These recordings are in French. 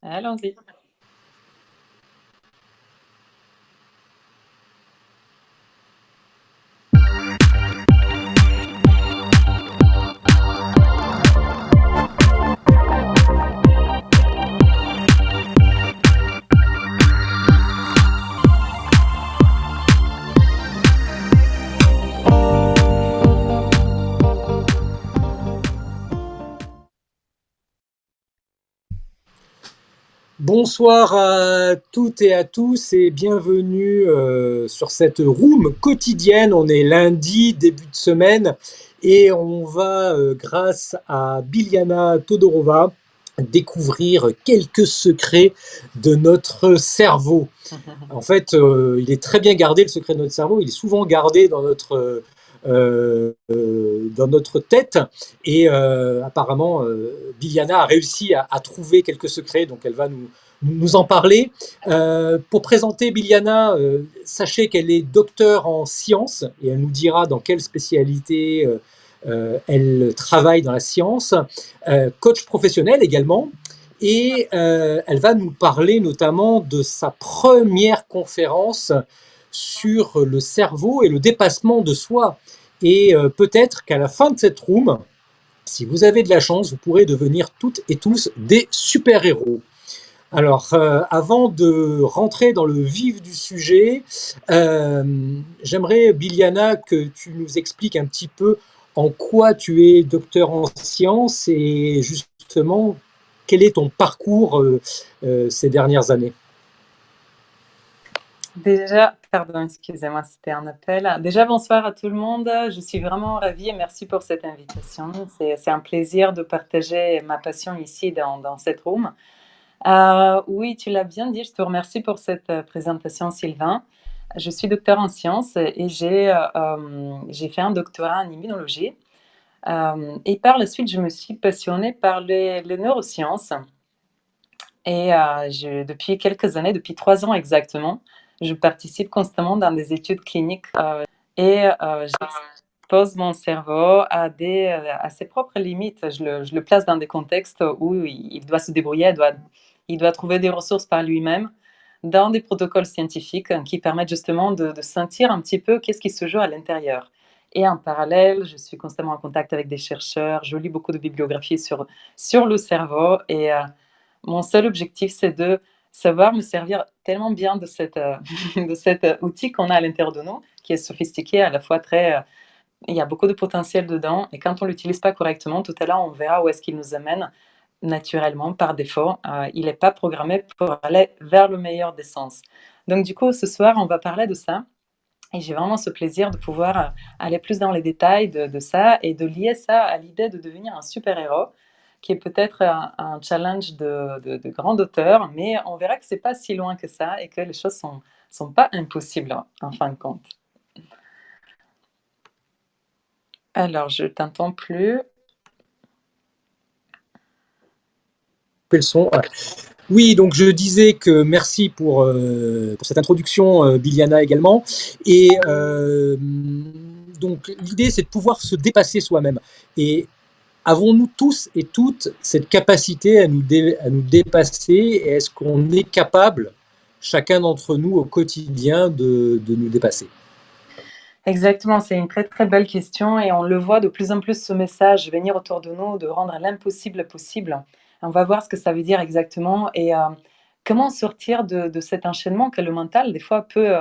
Allons-y. Bonsoir à toutes et à tous et bienvenue sur cette room quotidienne. On est lundi, début de semaine, et on va, grâce à Biljana Todorova, découvrir quelques secrets de notre cerveau. En fait, il est très bien gardé, le secret de notre cerveau. Il est souvent gardé dans notre tête. Et apparemment, Biljana a réussi à trouver quelques secrets, donc elle va nous en parler. Pour présenter Biljana, sachez qu'elle est docteure en sciences et elle nous dira dans quelle spécialité elle travaille dans la science. Coach professionnel également. Et elle va nous parler notamment de sa première conférence sur le cerveau et le dépassement de soi. Et peut-être qu'à la fin de cette room, si vous avez de la chance, vous pourrez devenir toutes et tous des super-héros. Alors, avant de rentrer dans le vif du sujet, j'aimerais, Biljana, que tu nous expliques un petit peu en quoi tu es docteur en sciences et justement, quel est ton parcours ces dernières années? Déjà, pardon, excusez-moi, c'était un appel. Déjà, bonsoir à tout le monde. Je suis vraiment ravie et merci pour cette invitation. C'est un plaisir de partager ma passion ici dans cette room. Oui, tu l'as bien dit, je te remercie pour cette présentation, Sylvain. Je suis docteur en sciences et j'ai fait un doctorat en immunologie. Et par la suite, je me suis passionnée par les neurosciences. Et depuis quelques années, depuis 3 ans exactement, je participe constamment dans des études cliniques j'expose mon cerveau à ses propres limites. Je le place dans des contextes où il doit se débrouiller, il doit trouver des ressources par lui-même dans des protocoles scientifiques qui permettent justement de sentir un petit peu qu'est-ce qui se joue à l'intérieur. Et en parallèle, je suis constamment en contact avec des chercheurs, je lis beaucoup de bibliographies sur le cerveau et mon seul objectif, c'est de savoir me servir tellement bien de de cet outil qu'on a à l'intérieur de nous, qui est sophistiqué, à la fois très. Il y a beaucoup de potentiel dedans, et quand on ne l'utilise pas correctement, tout à l'heure, on verra où est-ce qu'il nous amène naturellement, par défaut. Il n'est pas programmé pour aller vers le meilleur des sens. Donc, du coup, ce soir, on va parler de ça. Et j'ai vraiment ce plaisir de pouvoir aller plus dans les détails de ça et de lier ça à l'idée de devenir un super-héros, qui est peut-être un challenge de grand auteur, mais on verra que c'est pas si loin que ça et que les choses sont pas impossibles en fin de compte. Alors, je t'entends plus. Quels sont Oui, donc je disais que merci pour cette introduction, Biljana également. Et donc l'idée, c'est de pouvoir se dépasser soi-même. Et avons-nous tous et toutes cette capacité à nous dépasser? Et est-ce qu'on est capable, chacun d'entre nous au quotidien, de nous dépasser? Exactement, c'est une très très belle question et on le voit de plus en plus ce message venir autour de nous de rendre l'impossible possible. On va voir ce que ça veut dire exactement et comment sortir de cet enchaînement que le mental des fois peut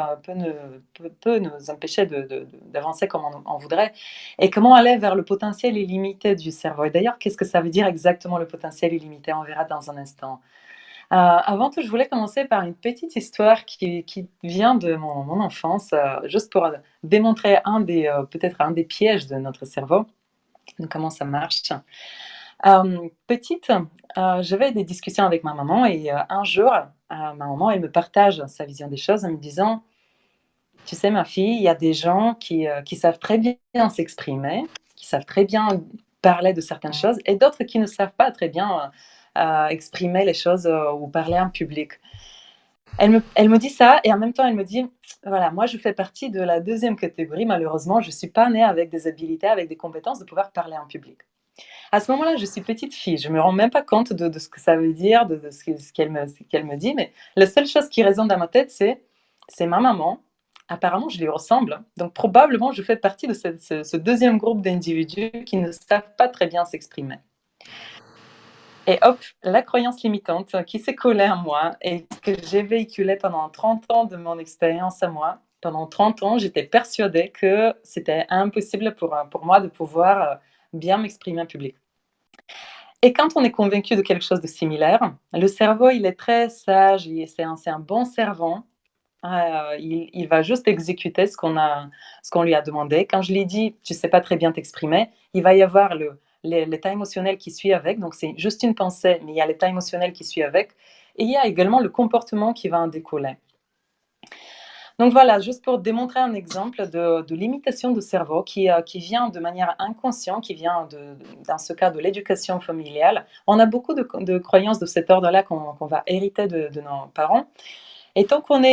nous empêcher d'avancer comme on voudrait et comment aller vers le potentiel illimité du cerveau. Et d'ailleurs, qu'est-ce que ça veut dire exactement le potentiel illimité? On verra dans un instant. Avant tout, je voulais commencer par une petite histoire qui vient de mon enfance, juste pour démontrer peut-être un des pièges de notre cerveau, de comment ça marche. Petite, j'avais des discussions avec ma maman et un jour, ma maman, elle me partage sa vision des choses en me disant: «Tu sais ma fille, il y a des gens qui savent très bien s'exprimer, qui savent très bien parler de certaines choses et d'autres qui ne savent pas très bien, exprimer les choses, ou parler en public». Elle me dit ça et en même temps elle me dit: «Voilà, moi je fais partie de la deuxième catégorie malheureusement, je suis pas née avec des habilités, avec des compétences de pouvoir parler en public». À ce moment-là, je suis petite fille, je me rends même pas compte de ce que ça veut dire, de ce qu'elle me dit, mais la seule chose qui résonne dans ma tête, c'est ma maman. Apparemment, je lui ressemble, donc probablement je fais partie de ce 2e groupe d'individus qui ne savent pas très bien s'exprimer. Et hop, la croyance limitante qui s'est collée à moi et que j'ai véhiculée pendant 30 ans de mon expérience à moi. Pendant 30 ans, j'étais persuadée que c'était impossible pour moi de pouvoir bien m'exprimer en public. Et quand on est convaincu de quelque chose de similaire, le cerveau, il est très sage, c'est un bon servant. Il va juste exécuter ce qu'on lui a demandé. Quand je lui dis, tu ne sais pas très bien t'exprimer, il va y avoir l'état émotionnel qui suit avec. Donc, c'est juste une pensée, mais il y a l'état émotionnel qui suit avec. Et il y a également le comportement qui va en découler. Donc voilà, juste pour démontrer un exemple de limitation du cerveau qui vient de manière inconsciente, qui vient dans ce cas de l'éducation familiale. On a beaucoup de croyances de cet ordre-là qu'on va hériter de nos parents. Et tant qu'on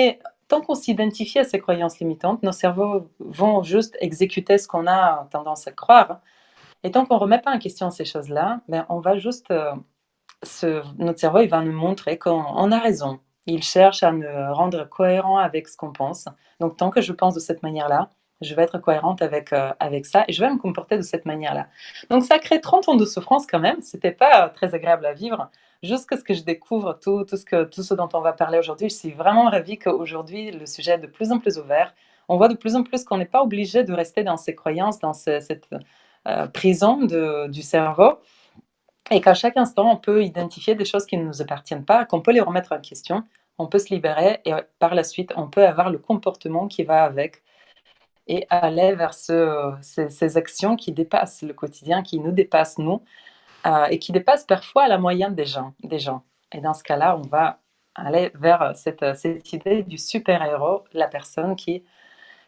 s'identifie à ces croyances limitantes, nos cerveaux vont juste exécuter ce qu'on a tendance à croire. Et tant qu'on ne remet pas en question ces choses-là, ben on va juste, notre cerveau, il va nous montrer qu'on a raison. Il cherche à me rendre cohérent avec ce qu'on pense. Donc, tant que je pense de cette manière-là, je vais être cohérente avec ça et je vais me comporter de cette manière-là. Donc, ça crée 30 ans de souffrance quand même. C'était pas très agréable à vivre. Jusqu'à ce que je découvre tout ce dont on va parler aujourd'hui, je suis vraiment ravie qu'aujourd'hui, le sujet est de plus en plus ouvert. On voit de plus en plus qu'on n'est pas obligé de rester dans ces croyances, dans cette prison du cerveau et qu'à chaque instant, on peut identifier des choses qui ne nous appartiennent pas, qu'on peut les remettre en question, on peut se libérer et par la suite, on peut avoir le comportement qui va avec et aller vers ces actions qui dépassent le quotidien, qui nous dépassent nous et qui dépassent parfois la moyenne des gens. Et dans ce cas-là, on va aller vers cette idée du super-héros, la personne qui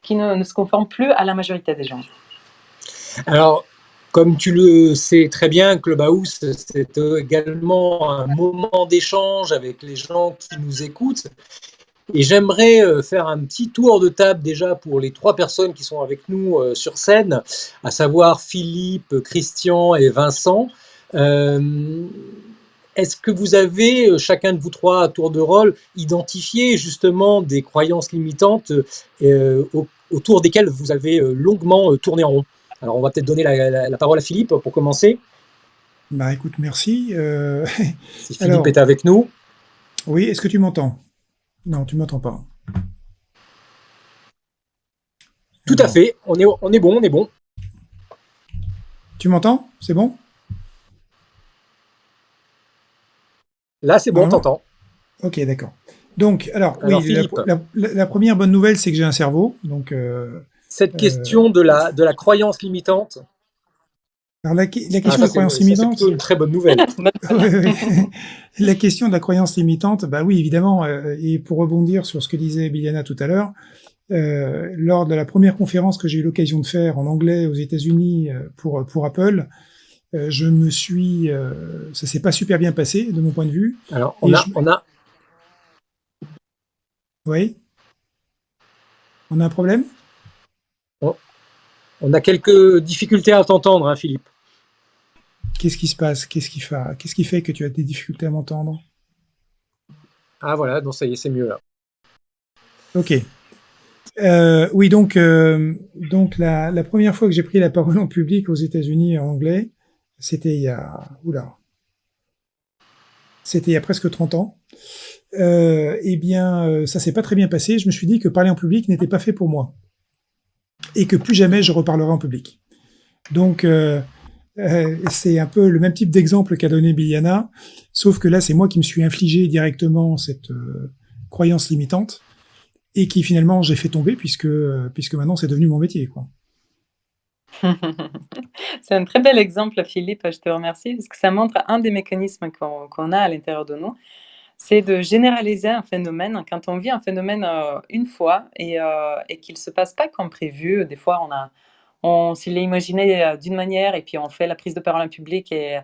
ne se conforme plus à la majorité des gens. Alors, comme tu le sais très bien, Clubhouse, c'est également un moment d'échange avec les gens qui nous écoutent. Et j'aimerais faire un petit tour de table déjà pour les 3 personnes qui sont avec nous sur scène, à savoir Philippe, Christian et Vincent. Est-ce que vous avez, chacun de vous 3 à tour de rôle, identifié justement des croyances limitantes autour desquelles vous avez longuement tourné en rond? Alors, on va peut-être donner la parole à Philippe pour commencer. Bah écoute, merci. Si Philippe Alors, est avec nous. oui, est-ce que tu m'entends? Non, tu m'entends pas. Tout à fait, on est bon, on est bon. Tu m'entends? C'est bon? Là, c'est bon, t'entends. Ok, d'accord. Donc, alors oui, Philippe, la première bonne nouvelle, c'est que j'ai un cerveau. Donc, cette question de la croyance limitante. Alors la question de la croyance c'est limitante, plutôt une très bonne nouvelle. La question de la croyance limitante, bah oui, évidemment, et pour rebondir sur ce que disait Biliana tout à l'heure, lors de la première conférence que j'ai eu l'occasion de faire en anglais aux États-Unis pour Apple, je me suis, ça s'est pas super bien passé de mon point de vue. Alors, oui, on a un problème. On a quelques difficultés à t'entendre, hein, Philippe. Qu'est-ce qui se passe? Qu'est-ce qui fait que tu as des difficultés à m'entendre? Ah voilà, donc ça y est, c'est mieux là. Ok. Oui, donc la première fois que j'ai pris la parole en public aux États-Unis en anglais, c'était il y a presque 30 ans. Eh bien, ça s'est pas très bien passé. Je me suis dit que parler en public n'était pas fait pour moi et que plus jamais je reparlerai en public. Donc c'est un peu le même type d'exemple qu'a donné Biliana, sauf que là, c'est moi qui me suis infligé directement cette croyance limitante et qui finalement j'ai fait tomber puisque maintenant c'est devenu mon métier, quoi. C'est un très bel exemple, Philippe, je te remercie, parce que ça montre un des mécanismes qu'on a à l'intérieur de nous, c'est de généraliser un phénomène. Quand on vit un phénomène une fois et qu'il ne se passe pas comme prévu, des fois on s'il est imaginé d'une manière et puis on fait la prise de parole en public et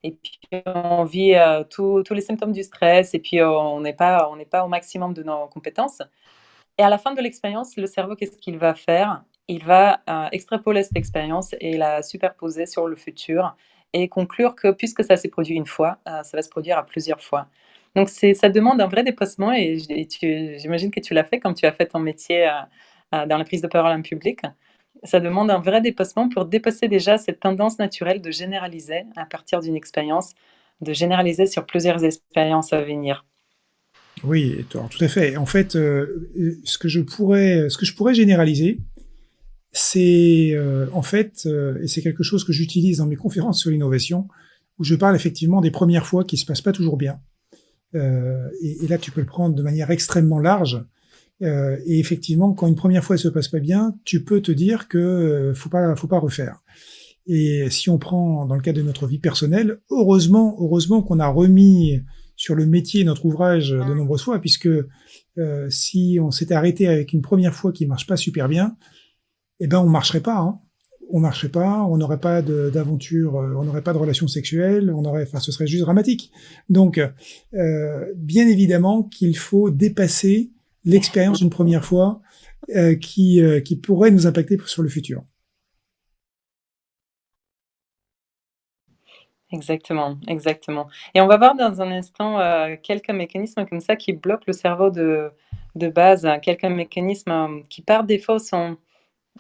puis on vit tous les symptômes du stress et puis on n'est pas au maximum de nos compétences. Et à la fin de l'expérience, le cerveau, qu'est-ce qu'il va faire? Il va extrapoler cette expérience et la superposer sur le futur et conclure que puisque ça s'est produit une fois, ça va se produire à plusieurs fois. Donc ça demande un vrai dépassement et j'imagine que tu l'as fait comme tu as fait ton métier, dans la prise de parole en public. Ça demande un vrai dépassement pour dépasser déjà cette tendance naturelle de généraliser à partir d'une expérience, de généraliser sur plusieurs expériences à venir. Oui, alors tout à fait. En fait, ce que je pourrais généraliser, c'est, en fait, et c'est quelque chose que j'utilise dans mes conférences sur l'innovation, où je parle effectivement des premières fois qui se passent pas toujours bien. Et là, tu peux le prendre de manière extrêmement large. Et effectivement, quand une première fois elle se passe pas bien, tu peux te dire que faut pas refaire. Et si on prend dans le cadre de notre vie personnelle, heureusement qu'on a remis sur le métier notre ouvrage de nombreuses fois, puisque si on s'était arrêté avec une première fois qui marche pas super bien, eh ben on marcherait pas. Hein. On marcherait pas, on n'aurait pas d'aventure, on n'aurait pas de relations sexuelles, enfin, ce serait juste dramatique. Donc, bien évidemment qu'il faut dépasser l'expérience d'une première fois qui pourrait nous impacter sur le futur. Exactement, exactement. Et on va voir dans un instant, quelques mécanismes comme ça qui bloquent le cerveau de base, quelques mécanismes, qui par défaut sont,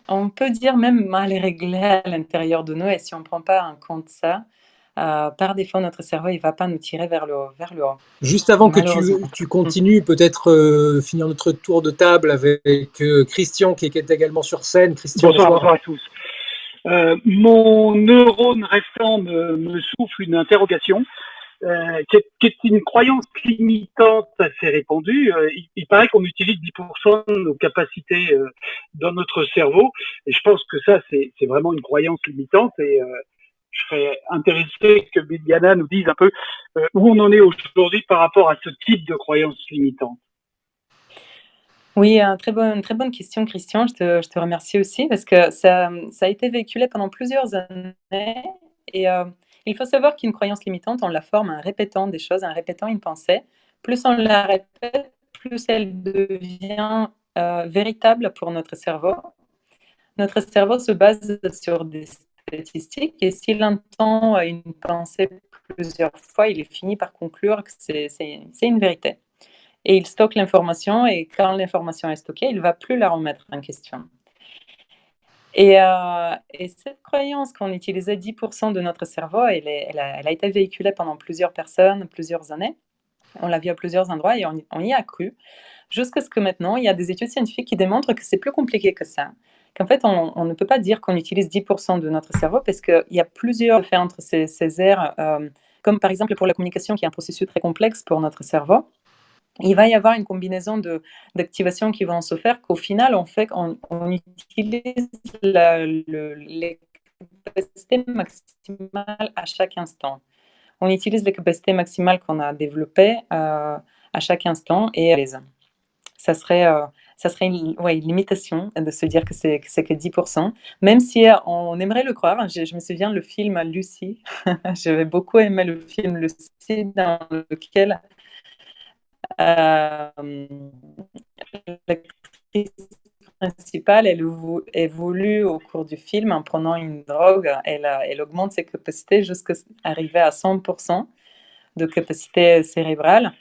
on peut dire, même mal réglés à l'intérieur de nous, et si on ne prend pas en compte ça, par défaut notre cerveau il va pas nous tirer vers le haut, Juste avant que malheureusement. tu continues, peut-être finir notre tour de table avec Christian qui est également sur scène. Christian, Bonsoir, bonsoir. bonsoir à tous. Mon neurone restant me souffle une interrogation qui est une croyance limitante assez répandue. Il paraît qu'on utilise 10% de nos capacités dans notre cerveau, et je pense que ça, c'est vraiment une croyance limitante, et je serais intéressé que Bibiana nous dise un peu où on en est aujourd'hui par rapport à ce type de croyance limitante. Oui, très bonne question, Christian. Je te remercie aussi parce que ça a été véhiculé pendant plusieurs années et il faut savoir qu'une croyance limitante, on la forme en répétant des choses, en répétant une pensée. Plus on la répète, plus elle devient, véritable pour notre cerveau. Notre cerveau se base sur des statistiques et s'il entend, une pensée plusieurs fois, il finit par conclure que c'est une vérité et il stocke l'information et quand l'information est stockée, il ne va plus la remettre en question. Et cette croyance qu'on utilisait 10% de notre cerveau, elle a été véhiculée pendant plusieurs personnes, plusieurs années. On l'a vu à plusieurs endroits et on y a cru. Jusqu'à ce que maintenant, il y a des études scientifiques qui démontrent que c'est plus compliqué que ça. Qu'en fait, on ne peut pas dire qu'on utilise 10% de notre cerveau parce qu'il y a plusieurs effets entre ces aires, comme par exemple pour la communication, qui est un processus très complexe pour notre cerveau. Il va y avoir une combinaison d'activations qui vont se faire qu'au final, on fait on utilise les capacités maximales à chaque instant. On utilise les capacités maximales qu'on a développées, à chaque instant et les ça serait, heu, ça serait une ouais, une limitation de se dire que 10%, même si, on aimerait le croire. Je me souviens le film Lucy, j'avais beaucoup aimé le film Lucy dans lequel Hem, l'actrice principale, elle évolue au cours du film en prenant une drogue. Elle augmente ses capacités jusqu'à arriver à 100 de capacité cérébrale.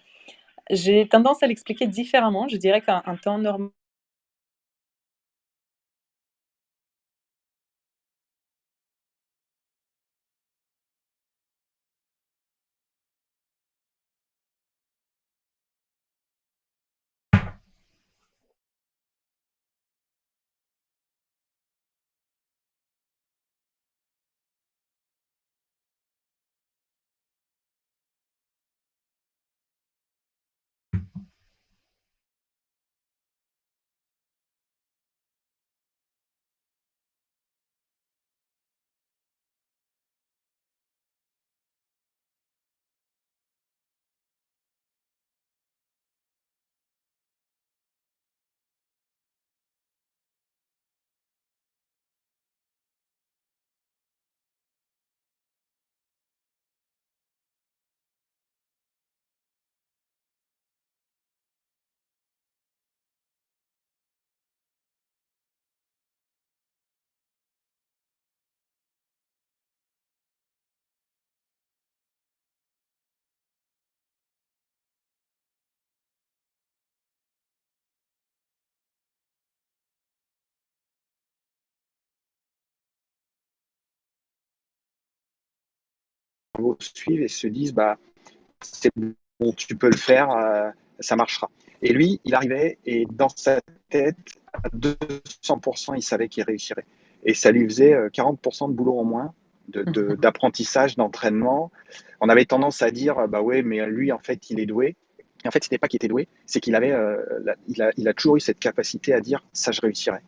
J'ai tendance à l'expliquer différemment. Je dirais qu'un temps normal cerveau suivent et se disent, bah, c'est bon, tu peux le faire, ça marchera. Et lui, il arrivait et dans sa tête, à 200%, il savait qu'il réussirait. Et ça lui faisait 40% de boulot en moins, d'apprentissage, d'entraînement. On avait tendance à dire, bah ouais, mais lui, en fait, il est doué. Et en fait, ce n'était pas qu'il était doué, c'est qu'il avait, il a toujours eu cette capacité à dire, ça, je réussirai.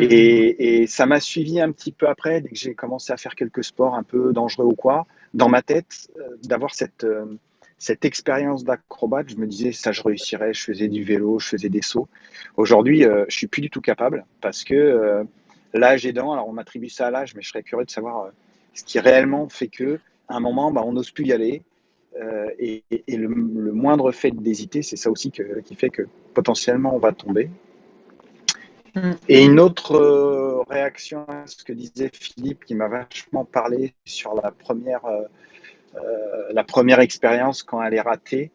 Et ça m'a suivi un petit peu après, dès que j'ai commencé à faire quelques sports un peu dangereux ou quoi, dans ma tête, d'avoir cette expérience d'acrobate, je me disais, ça, je réussirais, je faisais du vélo, je faisais des sauts. Aujourd'hui, je suis plus du tout capable parce que l'âge aidant, alors on m'attribue ça à l'âge, mais je serais curieux de savoir ce qui réellement fait que, à un moment, bah, on n'ose plus y aller. Et le moindre fait d'hésiter, c'est ça aussi qui fait que potentiellement on va tomber. Et une autre réaction à ce que disait Philippe, qui m'a vachement parlé sur la première expérience quand elle est ratée.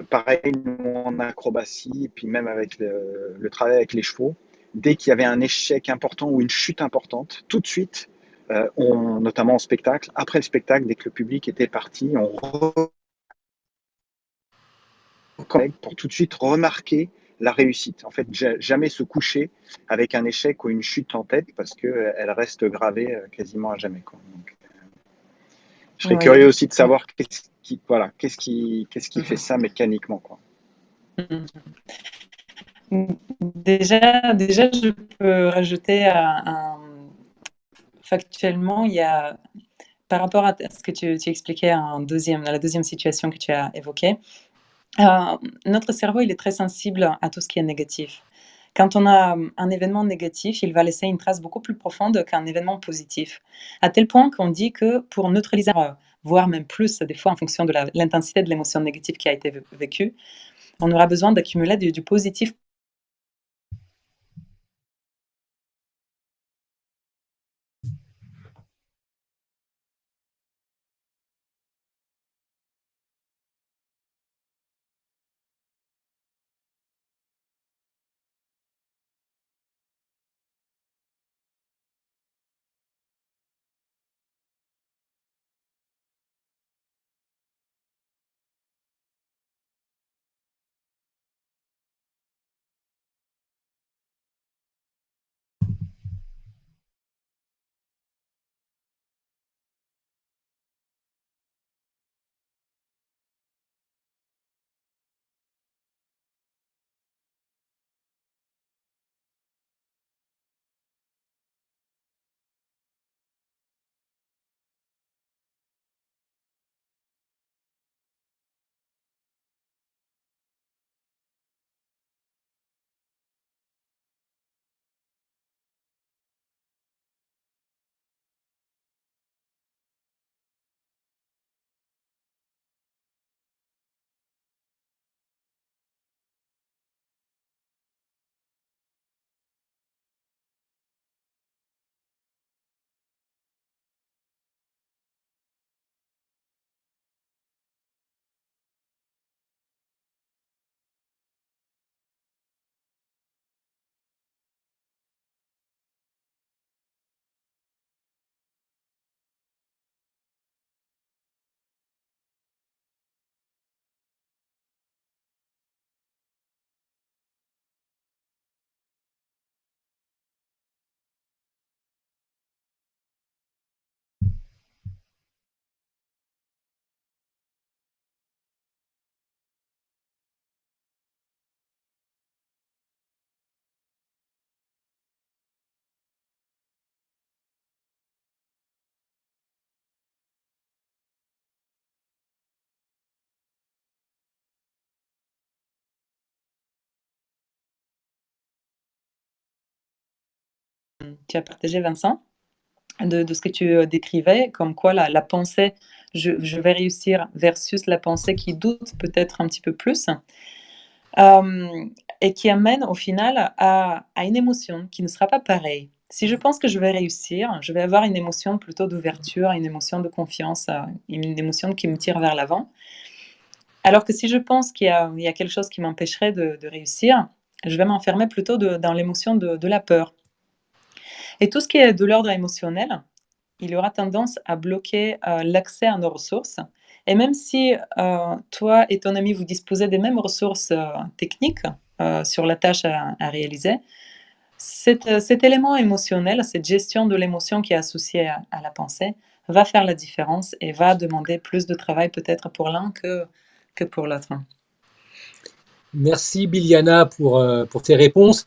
Pareil, nous, en acrobatie, et puis même avec le travail avec les chevaux, dès qu'il y avait un échec important ou une chute importante, tout de suite, notamment en spectacle, après le spectacle, dès que le public était parti, on reconnecte pour tout de suite remarquer la réussite. En fait, jamais se coucher avec un échec ou une chute en tête parce qu'elle reste gravée quasiment à jamais, quoi. Donc, je serais curieux aussi de savoir qu'est-ce qui fait ça mécaniquement, quoi. Déjà, je peux rajouter factuellement, il y a, par rapport à ce que tu expliquais à la deuxième situation que tu as évoquée, notre cerveau, il est très sensible à tout ce qui est négatif. Quand on a un événement négatif, il va laisser une trace beaucoup plus profonde qu'un événement positif. À tel point qu'on dit que pour neutraliser, voire même plus, des fois en fonction de l'intensité de l'émotion négative qui a été vécue, on aura besoin d'accumuler du positif. Tu as partagé, Vincent, de ce que tu décrivais, comme quoi la pensée je vais réussir versus la pensée qui doute peut-être un petit peu plus, et qui amène au final à une émotion qui ne sera pas pareille. Si je pense que je vais réussir, je vais avoir une émotion plutôt d'ouverture, une émotion de confiance, une émotion qui me tire vers l'avant. Alors que si je pense qu'il y a quelque chose qui m'empêcherait de réussir, je vais m'enfermer plutôt dans l'émotion de la peur. Et tout ce qui est de l'ordre émotionnel, il aura tendance à bloquer l'accès à nos ressources. Et même si toi et ton ami, vous disposez des mêmes ressources techniques sur la tâche à réaliser, cet élément émotionnel, cette gestion de l'émotion qui est associée à la pensée, va faire la différence et va demander plus de travail peut-être pour l'un que pour l'autre. Merci Biliana pour tes réponses.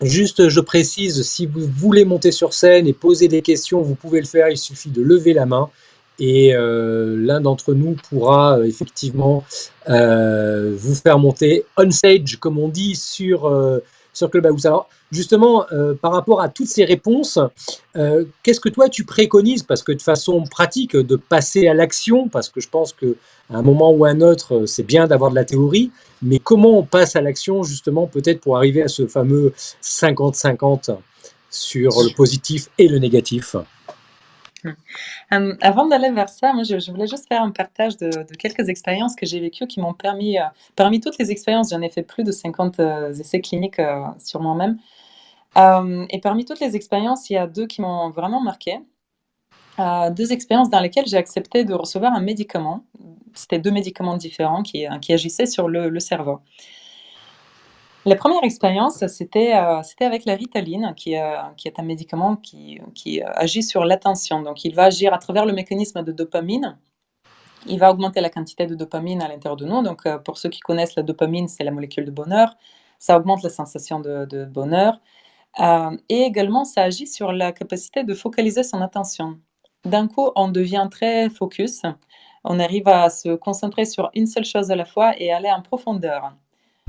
Juste, je précise, si vous voulez monter sur scène et poser des questions, vous pouvez le faire, il suffit de lever la main et l'un d'entre nous pourra effectivement vous faire monter on stage, comme on dit, sur Clubhouse. Alors, justement, par rapport à toutes ces réponses, qu'est-ce que toi tu préconises, parce que de façon pratique, de passer à l'action, parce que je pense qu'à un moment ou à un autre, c'est bien d'avoir de la théorie, mais comment on passe à l'action, justement, peut-être pour arriver à ce fameux 50-50 sur le positif et le négatif? Avant d'aller vers ça, moi, je voulais juste faire un partage de quelques expériences que j'ai vécues qui m'ont permis, parmi toutes les expériences, j'en ai fait plus de 50 essais cliniques sur moi-même. Et parmi toutes les expériences, il y a 2 qui m'ont vraiment marquée. 2 expériences dans lesquelles j'ai accepté de recevoir un médicament. C'était 2 médicaments différents qui agissaient sur le cerveau. La première expérience, c'était avec la Ritaline, qui est un médicament qui agit sur l'attention. Donc il va agir à travers le mécanisme de dopamine. Il va augmenter la quantité de dopamine à l'intérieur de nous. Donc pour ceux qui connaissent la dopamine, c'est la molécule de bonheur. Ça augmente la sensation de bonheur. Et également, ça agit sur la capacité de focaliser son attention. D'un coup, on devient très focus. On arrive à se concentrer sur une seule chose à la fois et aller en profondeur.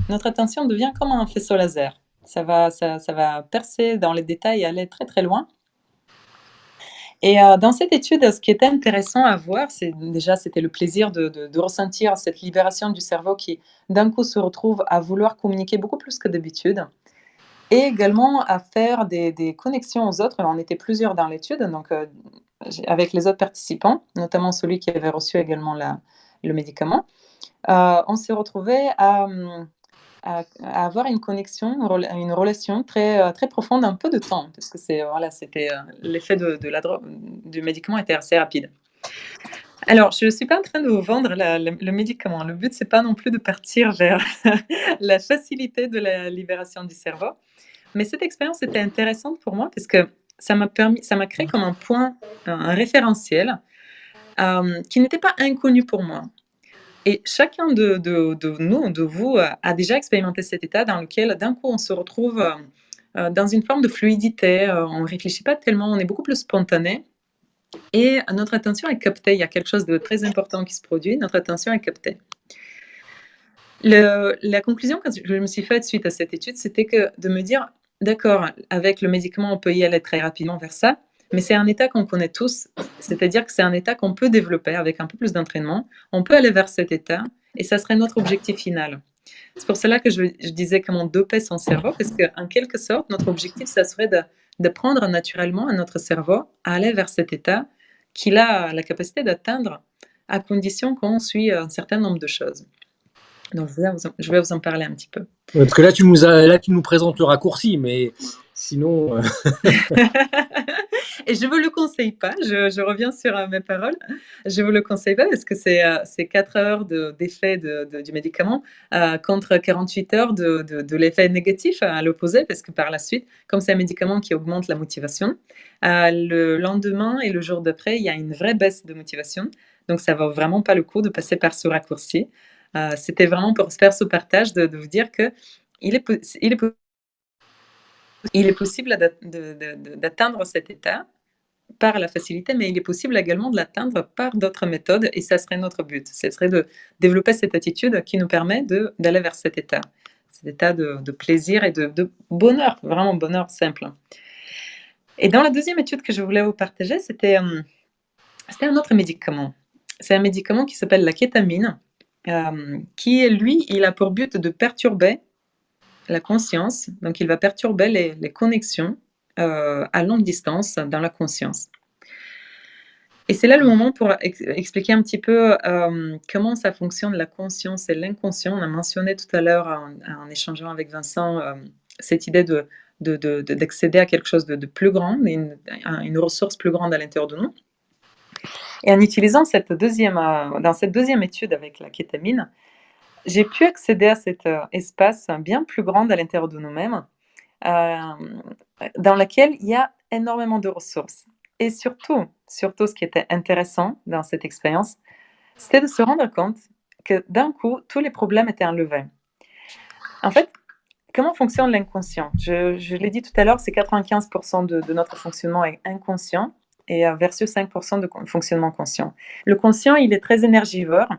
Notre attention devient comme un faisceau laser. Ça va percer dans les détails et aller très très loin. Et dans cette étude, ce qui était intéressant à voir, c'était le plaisir de ressentir cette libération du cerveau qui, d'un coup, se retrouve à vouloir communiquer beaucoup plus que d'habitude. Et également à faire des connexions aux autres. On était plusieurs dans l'étude, donc avec les autres participants, notamment celui qui avait reçu également le médicament. On s'est retrouvés à avoir une connexion, une relation très, très profonde en peu de temps, parce que c'était l'effet du médicament était assez rapide. Alors, je ne suis pas en train de vous vendre le médicament. Le but, c'est pas non plus de partir vers la facilité de la libération du cerveau. Mais cette expérience était intéressante pour moi parce que ça m'a créé comme un point, un référentiel qui n'était pas inconnu pour moi. Et chacun de nous, de vous, a déjà expérimenté cet état dans lequel d'un coup on se retrouve dans une forme de fluidité, on ne réfléchit pas tellement, on est beaucoup plus spontané et notre attention est captée. Il y a quelque chose de très important qui se produit, notre attention est captée. La conclusion que je me suis faite suite à cette étude, c'était que de me dire, d'accord, avec le médicament, on peut y aller très rapidement vers ça, mais c'est un état qu'on connaît tous, c'est-à-dire que c'est un état qu'on peut développer avec un peu plus d'entraînement. On peut aller vers cet état et ça serait notre objectif final. C'est pour cela que je disais comment doper son cerveau, parce qu'en quelque sorte, notre objectif, ça serait d'apprendre naturellement à notre cerveau à aller vers cet état qu'il a la capacité d'atteindre à condition qu'on suit un certain nombre de choses. Donc je vais vous en parler un petit peu. Ouais, parce que là, tu nous présentes le raccourci, mais sinon. Et je ne vous le conseille pas, je reviens sur mes paroles. Je ne vous le conseille pas parce que c'est 4 heures d'effet du médicament contre 48 heures de l'effet négatif à l'opposé, parce que par la suite, comme c'est un médicament qui augmente la motivation, le lendemain et le jour d'après, il y a une vraie baisse de motivation. Donc ça ne vaut vraiment pas le coup de passer par ce raccourci. C'était vraiment pour faire ce partage de vous dire qu'il est possible d'atteindre cet état par la facilité, mais il est possible également de l'atteindre par d'autres méthodes et ça serait notre but. Ce serait de développer cette attitude qui nous permet d'aller vers cet état de plaisir et de bonheur, vraiment bonheur simple. Et dans la deuxième étude que je voulais vous partager, c'était un autre médicament. C'est un médicament qui s'appelle la kétamine, qui, lui, il a pour but de perturber la conscience. Donc, il va perturber les connexions à longue distance dans la conscience. Et c'est là le moment pour expliquer un petit peu comment ça fonctionne, la conscience et l'inconscient. On a mentionné tout à l'heure, en échangeant avec Vincent, cette idée d'accéder à quelque chose de plus grand, une ressource plus grande à l'intérieur de nous. Et en utilisant dans cette deuxième étude avec la kétamine, j'ai pu accéder à cet espace bien plus grand à l'intérieur de nous-mêmes, dans lequel il y a énormément de ressources. Et surtout, ce qui était intéressant dans cette expérience, c'était de se rendre compte que d'un coup, tous les problèmes étaient enlevés. En fait, comment fonctionne l'inconscient? Je l'ai dit tout à l'heure, c'est 95% de notre fonctionnement est inconscient et versus 5% de fonctionnement conscient. Le conscient, il est très énergivore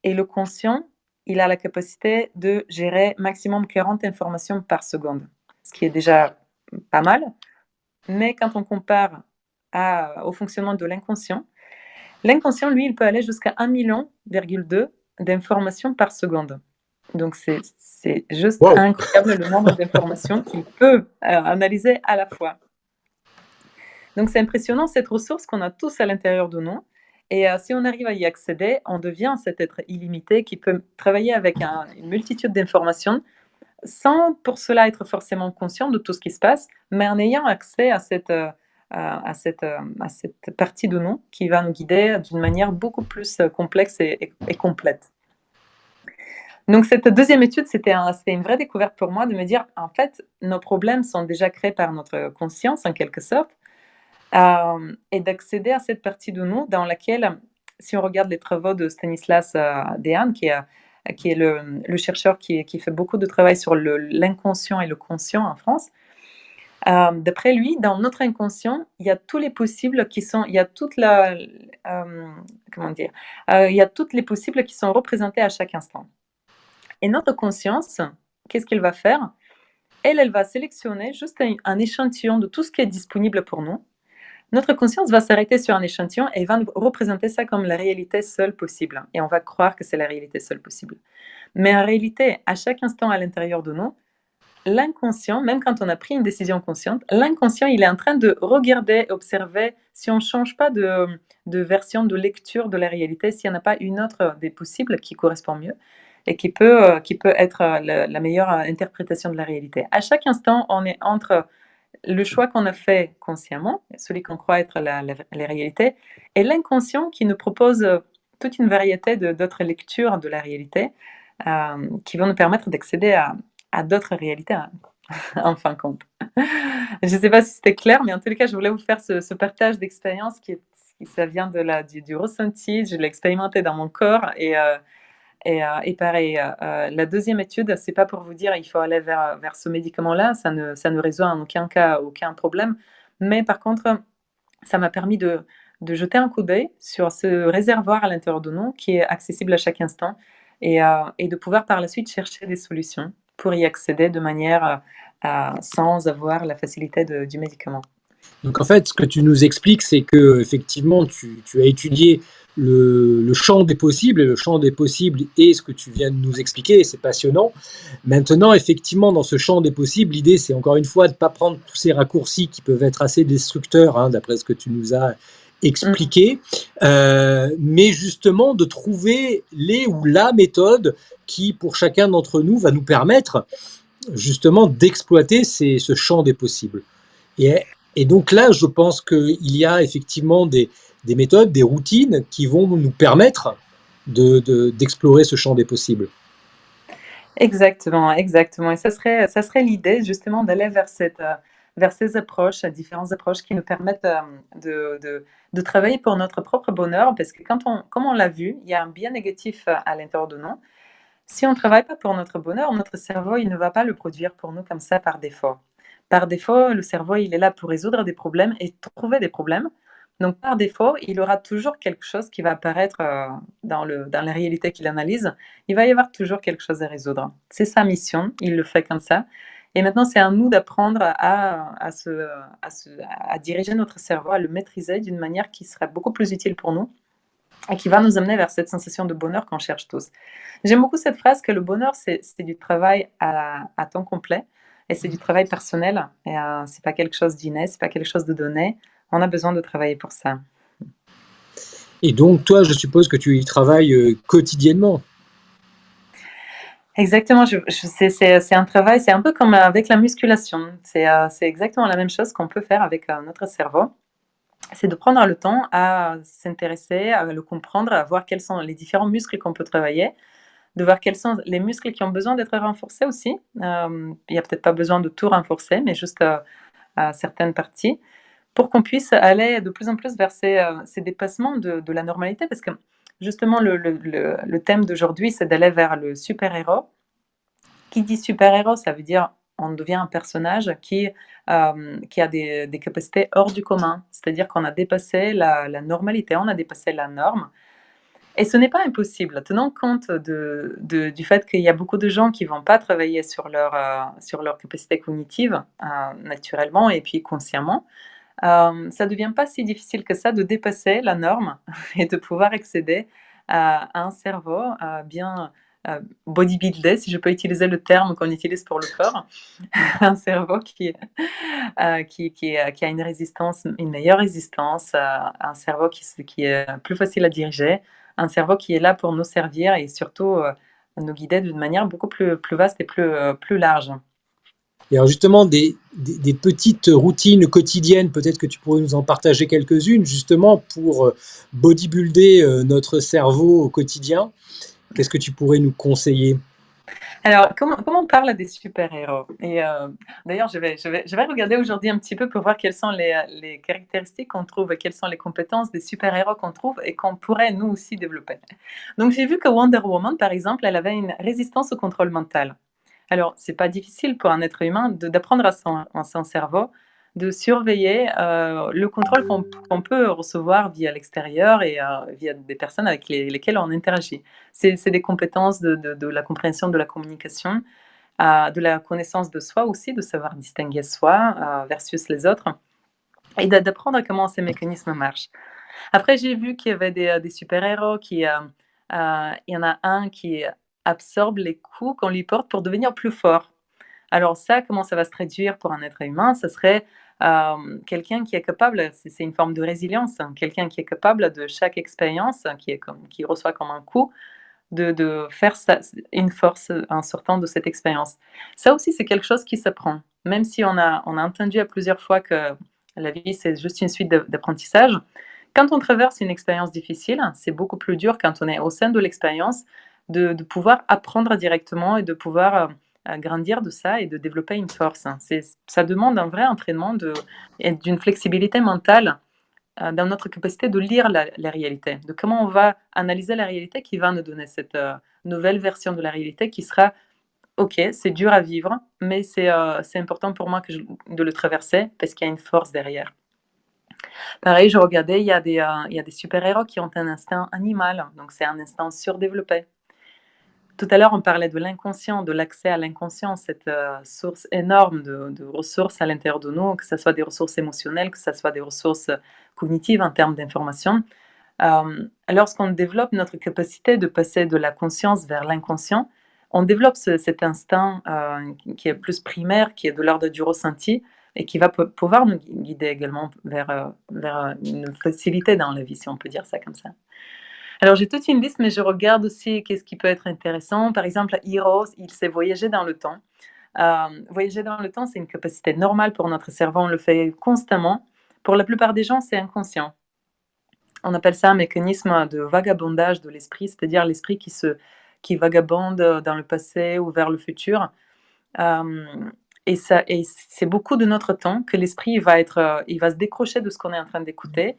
et le conscient, il a la capacité de gérer maximum 40 informations par seconde, ce qui est déjà pas mal. Mais quand on compare au fonctionnement de l'inconscient, lui, il peut aller jusqu'à 1,2 million d'informations par seconde. Donc, c'est juste Wow. incroyable le nombre d'informations qu'il peut analyser à la fois. Donc, c'est impressionnant cette ressource qu'on a tous à l'intérieur de nous. Et si on arrive à y accéder, on devient cet être illimité qui peut travailler avec une multitude d'informations sans pour cela être forcément conscient de tout ce qui se passe, mais en ayant accès à cette partie de nous qui va nous guider d'une manière beaucoup plus complexe et complète. Donc cette deuxième étude, c'était une vraie découverte pour moi de me dire, en fait, nos problèmes sont déjà créés par notre conscience en quelque sorte, et d'accéder à cette partie de nous dans laquelle, si on regarde les travaux de Stanislas Dehaene, qui est le chercheur qui fait beaucoup de travail sur l'inconscient et le conscient en France, d'après lui, dans notre inconscient, il y a tous les possibles il y a il y a toutes les possibles qui sont représentés à chaque instant. Et notre conscience, qu'est-ce qu'elle va faire? Elle va sélectionner juste un échantillon de tout ce qui est disponible pour nous. Notre conscience va s'arrêter sur un échantillon et va nous représenter ça comme la réalité seule possible. Et on va croire que c'est la réalité seule possible. Mais en réalité, à chaque instant à l'intérieur de nous, l'inconscient, même quand on a pris une décision consciente, l'inconscient, il est en train de regarder, observer si on ne change pas de version de lecture de la réalité, s'il n'y en a pas une autre des possibles qui correspond mieux et qui peut être la meilleure interprétation de la réalité. À chaque instant, on est entre le choix qu'on a fait consciemment, celui qu'on croit être la réalité, et l'inconscient qui nous propose toute une variété d'autres lectures de la réalité qui vont nous permettre d'accéder à d'autres réalités, hein, en fin de compte. Je ne sais pas si c'était clair, mais en tous les cas, je voulais vous faire ce partage d'expérience ça vient du ressenti, je l'ai expérimenté dans mon corps et pareil, la deuxième étude, c'est pas pour vous dire il faut aller vers ce médicament-là, ça ne résout en aucun cas aucun problème, mais par contre, ça m'a permis de jeter un coup d'œil sur ce réservoir à l'intérieur de nous qui est accessible à chaque instant et de pouvoir par la suite chercher des solutions pour y accéder de manière sans avoir la facilité du médicament. Donc en fait, ce que tu nous expliques, c'est que effectivement, tu as étudié le champ des possibles, et le champ des possibles est ce que tu viens de nous expliquer, et c'est passionnant. Maintenant, effectivement, dans ce champ des possibles, l'idée, c'est encore une fois de ne pas prendre tous ces raccourcis qui peuvent être assez destructeurs, hein, d'après ce que tu nous as expliqué, mais justement de trouver les ou la méthode qui, pour chacun d'entre nous, va nous permettre justement d'exploiter ce champ des possibles. Et donc là, je pense qu'il y a effectivement des méthodes, des routines qui vont nous permettre d'explorer ce champ des possibles. Exactement, exactement. Et ça serait l'idée justement d'aller vers ces approches, différentes approches qui nous permettent de travailler pour notre propre bonheur, parce que comme on l'a vu, il y a un biais négatif à l'intérieur de nous. Si on ne travaille pas pour notre bonheur, notre cerveau, il ne va pas le produire pour nous comme ça par défaut. Par défaut, le cerveau, il est là pour résoudre des problèmes et trouver des problèmes. Donc, par défaut, il aura toujours quelque chose qui va apparaître dans la réalité qu'il analyse. Il va y avoir toujours quelque chose à résoudre. C'est sa mission, il le fait comme ça. Et maintenant, c'est à nous d'apprendre à diriger notre cerveau, à le maîtriser d'une manière qui sera beaucoup plus utile pour nous et qui va nous amener vers cette sensation de bonheur qu'on cherche tous. J'aime beaucoup cette phrase que le bonheur, c'est du travail à temps complet et c'est du travail personnel. Et c'est pas quelque chose d'inné, c'est pas quelque chose de donné. On a besoin de travailler pour ça. Et donc, toi, je suppose que tu y travailles quotidiennement. Exactement, c'est un travail, c'est un peu comme avec la musculation. C'est exactement la même chose qu'on peut faire avec, notre cerveau. C'est de prendre le temps à s'intéresser, à le comprendre, à voir quels sont les différents muscles qu'on peut travailler, de voir quels sont les muscles qui ont besoin d'être renforcés aussi. Il y a peut-être pas besoin de tout renforcer, mais juste, à certaines parties, pour qu'on puisse aller de plus en plus vers ces dépassements de la normalité. Parce que justement le thème d'aujourd'hui, c'est d'aller vers le super-héros. Qui dit super-héros, ça veut dire on devient un personnage qui a des capacités hors du commun. C'est-à-dire qu'on a dépassé la normalité, on a dépassé la norme. Et ce n'est pas impossible. Tenant compte du fait qu'il y a beaucoup de gens qui vont pas travailler sur leur capacité cognitive, naturellement et puis consciemment, ça devient pas si difficile que ça de dépasser la norme et de pouvoir accéder à un cerveau, bien, bodybuildé, si je peux utiliser le terme qu'on utilise pour le corps. Un cerveau qui a une résistance, une meilleure résistance, un cerveau qui est plus facile à diriger, un cerveau qui est là pour nous servir et surtout, nous guider d'une manière beaucoup plus vaste et plus large. Et alors justement, des petites routines quotidiennes, peut-être que tu pourrais nous en partager quelques-unes, justement pour bodybuilder notre cerveau au quotidien. Qu'est-ce que tu pourrais nous conseiller? Alors, comment on parle des super-héros? Et d'ailleurs, je vais regarder aujourd'hui un petit peu pour voir quelles sont les caractéristiques qu'on trouve et quelles sont les compétences des super-héros qu'on trouve et qu'on pourrait nous aussi développer. Donc, j'ai vu que Wonder Woman, par exemple, elle avait une résistance au contrôle mental. Alors, c'est pas difficile pour un être humain d'apprendre à son cerveau de surveiller le contrôle qu'on peut recevoir via l'extérieur et via des personnes avec lesquelles on interagit. C'est des compétences de la compréhension de la communication, de la connaissance de soi aussi, de savoir distinguer soi versus les autres et d'apprendre comment ces mécanismes marchent. Après, j'ai vu qu'il y avait des super-héros il y en a un qui absorbe les coups qu'on lui porte pour devenir plus fort. Alors ça, comment ça va se traduire pour un être humain? Ce serait, quelqu'un qui est capable, c'est une forme de résilience, hein, quelqu'un qui est capable de chaque expérience, qui reçoit comme un coup, de faire une force, en sortant de cette expérience. Ça aussi, c'est quelque chose qui s'apprend. Même si on a entendu à plusieurs fois que la vie, c'est juste une suite d'apprentissage. Quand on traverse une expérience difficile, c'est beaucoup plus dur quand on est au sein de l'expérience de pouvoir apprendre directement et de pouvoir, grandir de ça et de développer une force. Ça demande un vrai entraînement et d'une flexibilité mentale, dans notre capacité de lire la réalité, de comment on va analyser la réalité qui va nous donner cette, nouvelle version de la réalité qui sera: «OK, c'est dur à vivre, mais c'est important pour moi de le traverser parce qu'il y a une force derrière». Pareil, je regardais, il y a des super-héros qui ont un instinct animal, donc c'est un instinct surdéveloppé. Tout à l'heure, on parlait de l'inconscient, de l'accès à l'inconscient, cette, source énorme de ressources à l'intérieur de nous, que ce soit des ressources émotionnelles, que ce soit des ressources, cognitives en termes d'information. Lorsqu'on développe notre capacité de passer de la conscience vers l'inconscient, on développe cet instinct qui est plus primaire, qui est de l'ordre du ressenti et qui va pouvoir nous guider également vers une facilité dans la vie, si on peut dire ça comme ça. Alors j'ai toute une liste, mais je regarde aussi qu'est-ce qui peut être intéressant. Par exemple, Heroes, il sait voyager dans le temps. Voyager dans le temps, c'est une capacité normale pour notre cerveau, on le fait constamment. Pour la plupart des gens, c'est inconscient. On appelle ça un mécanisme de vagabondage de l'esprit, c'est-à-dire l'esprit qui vagabonde dans le passé ou vers le futur. Hem et c'est beaucoup de notre temps que l'esprit il va se décrocher de ce qu'on est en train d'écouter,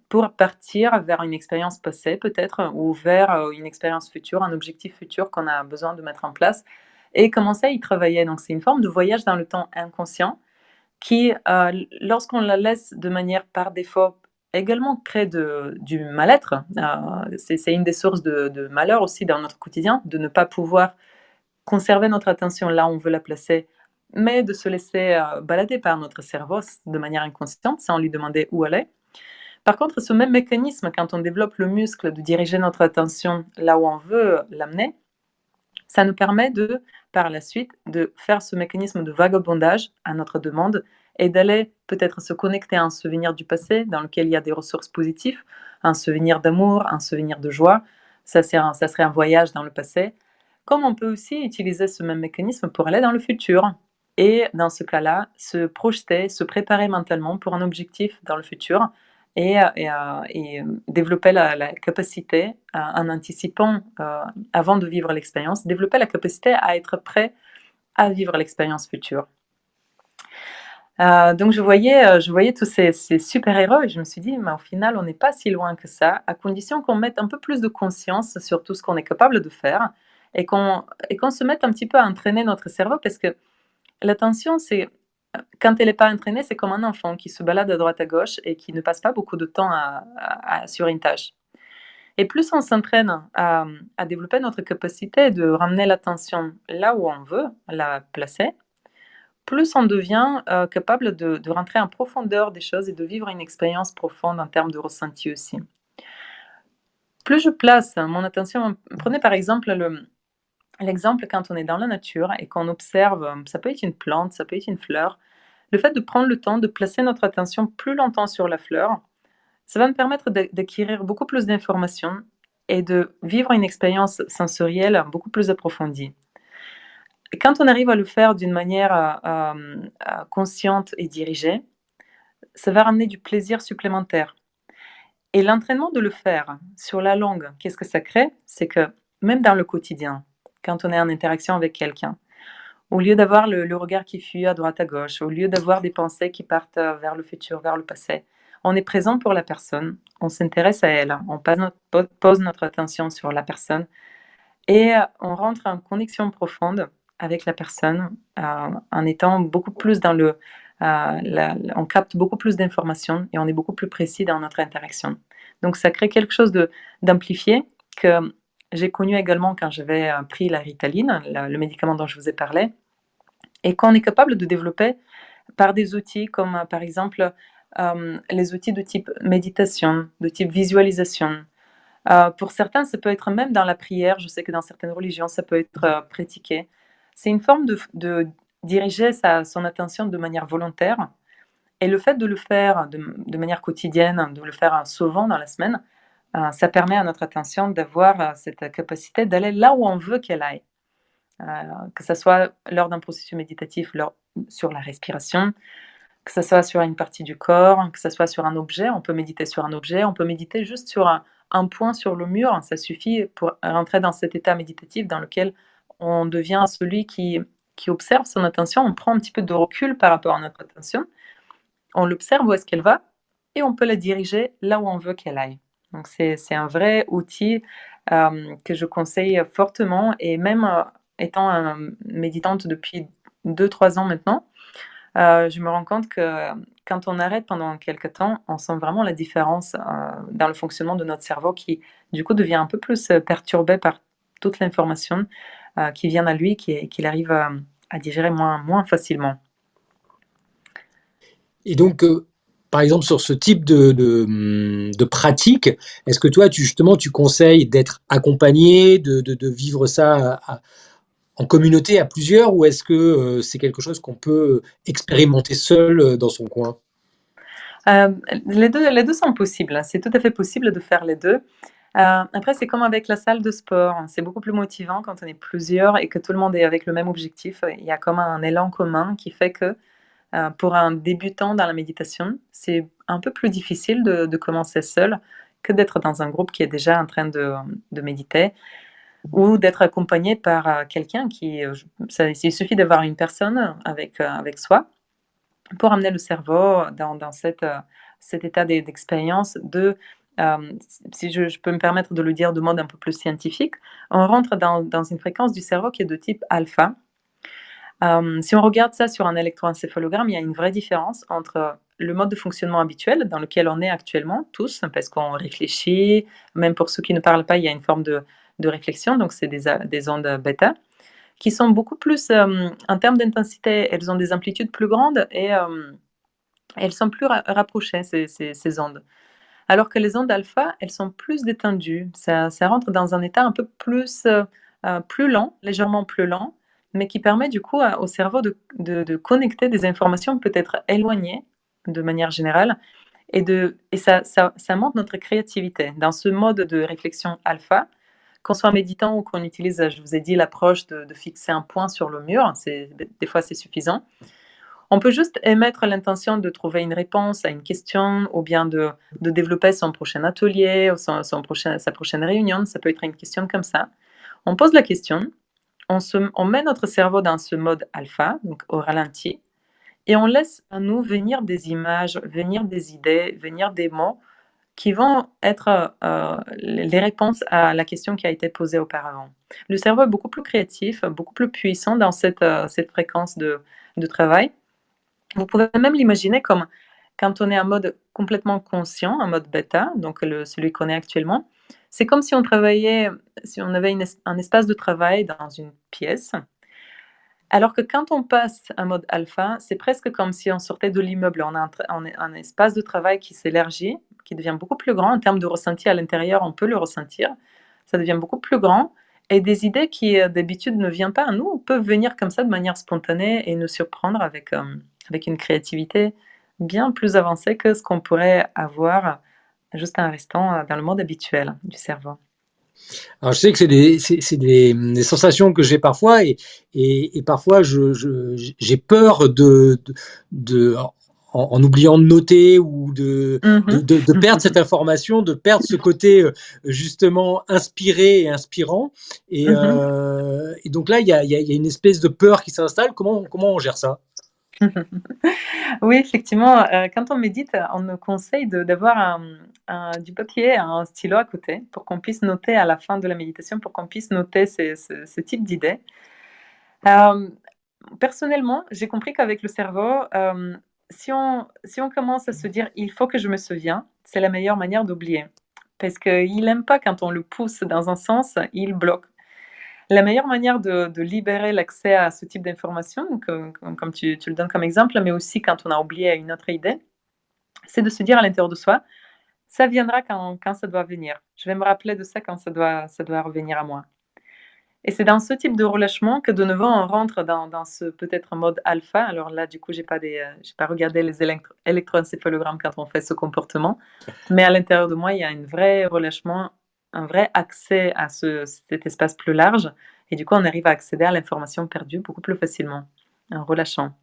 pour partir vers une expérience passée peut-être ou vers, une expérience future, un objectif futur qu'on a besoin de mettre en place et commencer à y travailler. Donc c'est une forme de voyage dans le temps inconscient qui, lorsqu'on la laisse de manière par défaut, également crée du mal-être. C'est une des sources de malheur aussi dans notre quotidien, de ne pas pouvoir conserver notre attention là où on veut la placer, mais de se laisser, balader par notre cerveau de manière inconsciente, sans lui demander où aller. Par contre, ce même mécanisme, quand on développe le muscle de diriger notre attention là où on veut l'amener, ça nous permet par la suite, de faire ce mécanisme de vagabondage à notre demande et d'aller peut-être se connecter à un souvenir du passé dans lequel il y a des ressources positives, un souvenir d'amour, un souvenir de joie. Ça serait un voyage dans le passé Comme on peut aussi utiliser ce même mécanisme pour aller dans le futur et dans ce cas-là, se projeter, se préparer mentalement pour un objectif dans le futur et développer la capacité, en anticipant, avant de vivre l'expérience, développer la capacité à être prêt à vivre l'expérience future. Donc je voyais tous ces super-héros et je me suis dit: «Mais au final, on n'est pas si loin que ça, à condition qu'on mette un peu plus de conscience sur tout ce qu'on est capable de faire et qu'on se mette un petit peu à entraîner notre cerveau». Parce que l'attention, quand elle n'est pas entraînée, c'est comme un enfant qui se balade à droite à gauche et qui ne passe pas beaucoup de temps sur une tâche. Et plus on s'entraîne à développer notre capacité de ramener l'attention là où on veut la placer, plus on devient capable de rentrer en profondeur des choses et de vivre une expérience profonde en termes de ressenti aussi. Plus je place mon attention, prenez par exemple l'exemple quand on est dans la nature et qu'on observe, ça peut être une plante, ça peut être une fleur, le fait de prendre le temps de placer notre attention plus longtemps sur la fleur, ça va me permettre d'acquérir beaucoup plus d'informations et de vivre une expérience sensorielle beaucoup plus approfondie. Et quand on arrive à le faire d'une manière consciente et dirigée, ça va ramener du plaisir supplémentaire. Et l'entraînement de le faire sur la longue, qu'est-ce que ça crée? C'est que même dans le quotidien, quand on est en interaction avec quelqu'un, au lieu d'avoir le regard qui fuit à droite à gauche, au lieu d'avoir des pensées qui partent vers le futur, vers le passé, on est présent pour la personne, on s'intéresse à elle, on pose notre attention sur la personne et on rentre en connexion profonde avec la personne, en étant beaucoup plus dans on capte beaucoup plus d'informations et on est beaucoup plus précis dans notre interaction. Donc ça crée quelque chose d'amplifié que j'ai connu également quand j'avais pris la Ritaline, le médicament dont je vous ai parlé, et qu'on est capable de développer par des outils comme par exemple les outils de type méditation, de type visualisation. Pour certains, ça peut être même dans la prière. Je sais que dans certaines religions, ça peut être pratiqué. C'est une forme de diriger son attention de manière volontaire. Et le fait de le faire de manière quotidienne, de le faire souvent dans la semaine, ça permet à notre attention d'avoir cette capacité d'aller là où on veut qu'elle aille. Euh, que ce soit lors d'un processus méditatif sur la respiration, que ce soit sur une partie du corps, que ce soit sur un objet. On peut méditer sur un objet, on peut méditer juste sur un point sur le mur. Ça suffit pour rentrer dans cet état méditatif dans lequel on devient celui qui observe son attention. On prend un petit peu de recul par rapport à notre attention. On l'observe où est-ce qu'elle va et on peut la diriger là où on veut qu'elle aille. Donc c'est un vrai outil que je conseille fortement et même étant méditante depuis 2-3 ans maintenant, je me rends compte que quand on arrête pendant quelque temps, on sent vraiment la différence, dans le fonctionnement de notre cerveau qui, du coup, devient un peu plus, perturbé par toute l'information, qui vient à lui, qu'il arrive à digérer moins facilement. Et donc, par exemple, sur ce type de pratique, est-ce que toi, justement, tu conseilles d'être accompagné, de vivre ça en communauté à plusieurs, ou est-ce que c'est quelque chose qu'on peut expérimenter seul dans son coin? Les deux sont possibles, hein. C'est tout à fait possible de faire les 2. Après, c'est comme avec la salle de sport, hein. C'est beaucoup plus motivant quand on est plusieurs et que tout le monde est avec le même objectif. Il y a comme un élan commun qui fait que, pour un débutant dans la méditation, c'est un peu plus difficile de commencer seul que d'être dans un groupe qui est déjà en train de méditer ou d'être accompagné par, quelqu'un qui, il suffit d'avoir une personne avec soi pour amener le cerveau dans cet état d'expérience si je peux me permettre de le dire de mode un peu plus scientifique, on rentre dans une fréquence du cerveau qui est de type alpha. Si on regarde ça sur un électroencéphalogramme, il y a une vraie différence entre le mode de fonctionnement habituel dans lequel on est actuellement tous, parce qu'on réfléchit, même pour ceux qui ne parlent pas, il y a une forme de réflexion, donc c'est des ondes bêta qui sont beaucoup plus, en termes d'intensité, elles ont des amplitudes plus grandes et elles sont plus rapprochées, ces ondes. Alors que les ondes alpha, elles sont plus détendues. Ça rentre dans un état un peu plus lent, légèrement plus lent, mais qui permet du coup au cerveau de connecter des informations peut-être éloignées de manière générale et ça montre notre créativité. Dans ce mode de réflexion alpha, qu'on soit méditant ou qu'on utilise, je vous ai dit, l'approche de fixer un point sur le mur, des fois c'est suffisant. On peut juste émettre l'intention de trouver une réponse à une question ou bien de développer son prochain atelier ou sa prochaine réunion. Ça peut être une question comme ça. On pose la question, on met notre cerveau dans ce mode alpha, donc au ralenti, et on laisse à nous venir des images, venir des idées, venir des mots qui vont être les réponses à la question qui a été posée auparavant. Le cerveau est beaucoup plus créatif, beaucoup plus puissant dans cette fréquence de travail. Vous pouvez même l'imaginer comme quand on est en mode complètement conscient, en mode bêta, donc celui qu'on est actuellement. C'est comme si on travaillait, si on avait un espace de travail dans une pièce, alors que quand on passe en mode alpha, c'est presque comme si on sortait de l'immeuble. On a un espace de travail qui s'élargit, qui devient beaucoup plus grand. En termes de ressenti à l'intérieur, on peut le ressentir. Ça devient beaucoup plus grand. Et des idées qui d'habitude ne viennent pas à nous peuvent venir comme ça de manière spontanée et nous surprendre avec une créativité bien plus avancée que ce qu'on pourrait avoir juste en restant dans le monde habituel du cerveau. Alors, je sais que des sensations que j'ai parfois et parfois j'ai peur en oubliant de noter ou de perdre cette information, de perdre ce côté justement inspiré et inspirant. Et donc là, il y a une espèce de peur qui s'installe. Comment on gère ça? Oui, effectivement, quand on médite, on nous conseille d'avoir du papier, un stylo à côté pour qu'on puisse noter à la fin de la méditation, pour qu'on puisse noter ce type d'idées. Personnellement, j'ai compris qu'avec le cerveau, si on commence à se dire: «Il faut que je me souvienne», c'est la meilleure manière d'oublier. Parce qu'il aime pas quand on le pousse dans un sens, il bloque. La meilleure manière de libérer l'accès à ce type d'information, donc comme tu le donnes comme exemple, mais aussi quand on a oublié une autre idée, c'est de se dire à l'intérieur de soi: «Ça viendra quand ça doit venir. Je vais me rappeler de ça quand ça doit revenir à moi». Et c'est dans ce type de relâchement que de nouveau on rentre dans ce peut-être mode alpha. Alors là, du coup, j'ai pas regardé les électroencéphalogrammes quand on fait ce comportement, mais à l'intérieur de moi, il y a un vrai relâchement, un vrai accès à cet espace plus large et du coup, on arrive à accéder à l'information perdue beaucoup plus facilement, en relâchant.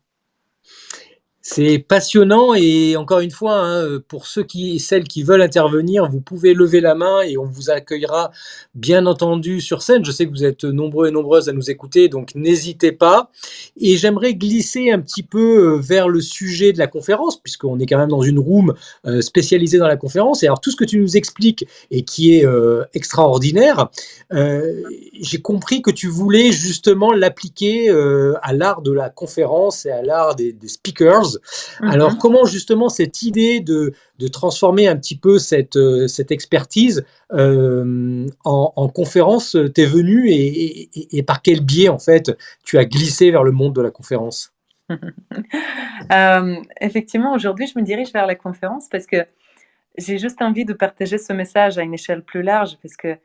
C'est passionnant et encore une fois, hein, pour ceux et celles qui veulent intervenir, vous pouvez lever la main et on vous accueillera bien entendu sur scène. Je sais que vous êtes nombreux et nombreuses à nous écouter, donc n'hésitez pas. Et j'aimerais glisser un petit peu vers le sujet de la conférence, puisqu'on est quand même dans une room spécialisée dans la conférence. Et alors tout ce que tu nous expliques et qui est extraordinaire, j'ai compris que tu voulais justement l'appliquer à l'art de la conférence et à l'art des speakers. Alors, comment justement cette idée de transformer un petit peu cette expertise en conférence t'est venue et par quel biais, en fait, tu as glissé vers le monde de la conférence? Effectivement, aujourd'hui, je me dirige vers la conférence parce que j'ai juste envie de partager ce message à une échelle plus large parce que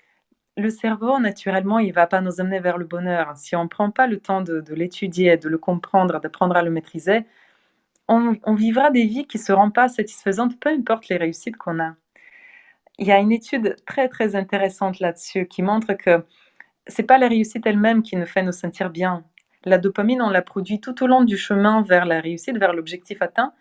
le cerveau, naturellement, il va pas nous amener vers le bonheur. Si on prend pas le temps de l'étudier, de le comprendre, d'apprendre à le maîtriser, on vivra des vies qui seront pas satisfaisantes, peu importe les réussites qu'on a. Il y a une étude très, très intéressante là-dessus qui montre que c'est pas la réussite elle-même qui nous fait nous sentir bien. La dopamine, on la produit tout au long du chemin vers la réussite, vers l'objectif atteint.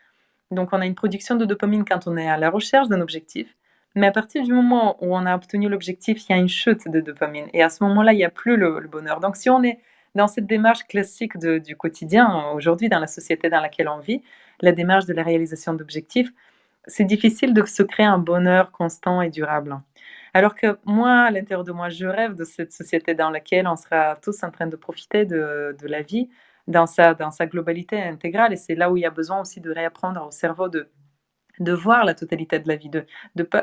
Donc on a une production de dopamine quand on est à la recherche d'un objectif, mais à partir du moment où on a obtenu l'objectif, il y a une chute de dopamine et à ce moment-là, il y a plus le bonheur. Donc si on est dans cette démarche classique du quotidien, aujourd'hui dans la société dans laquelle on vit, la démarche de la réalisation d'objectifs, c'est difficile de se créer un bonheur constant et durable. Alors que moi, à l'intérieur de moi, je rêve de cette société dans laquelle on sera tous en train de profiter de la vie dans sa globalité intégrale et c'est là où il y a besoin aussi de réapprendre au cerveau de voir la totalité de la vie,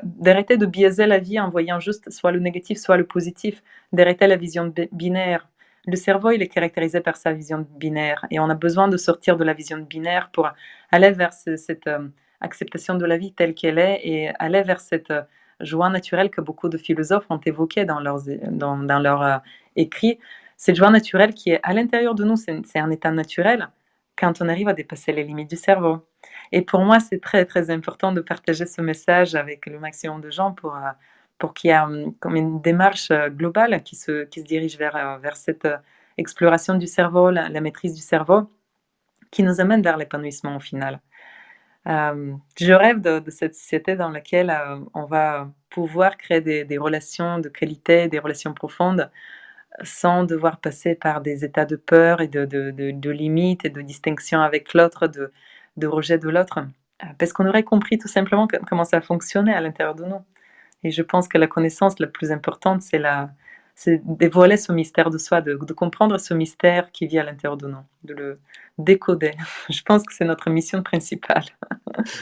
d'arrêter de biaiser la vie en voyant juste soit le négatif, soit le positif, d'arrêter la vision binaire. Le cerveau, il est caractérisé par sa vision binaire et on a besoin de sortir de la vision binaire pour aller vers cette acceptation de la vie telle qu'elle est et aller vers cette joie naturelle que beaucoup de philosophes ont évoquée dans leurs écrits. Cette joie naturelle qui est à l'intérieur de nous, c'est un état naturel quand on arrive à dépasser les limites du cerveau. Et pour moi, c'est très, très important de partager ce message avec le maximum de gens pour qu'il y ait comme une démarche globale qui se dirige vers cette exploration du cerveau, la maîtrise du cerveau, qui nous amène vers l'épanouissement au final. Je rêve de cette société dans laquelle on va pouvoir créer des relations de qualité, des relations profondes, sans devoir passer par des états de peur et de limites et de distinction avec l'autre, de rejet de l'autre. Parce qu'on aurait compris tout simplement comment ça fonctionnait à l'intérieur de nous. Et je pense que la connaissance la plus importante, c'est dévoiler ce mystère de soi, de comprendre ce mystère qui vit à l'intérieur de nous, de le décoder. Je pense que c'est notre mission principale.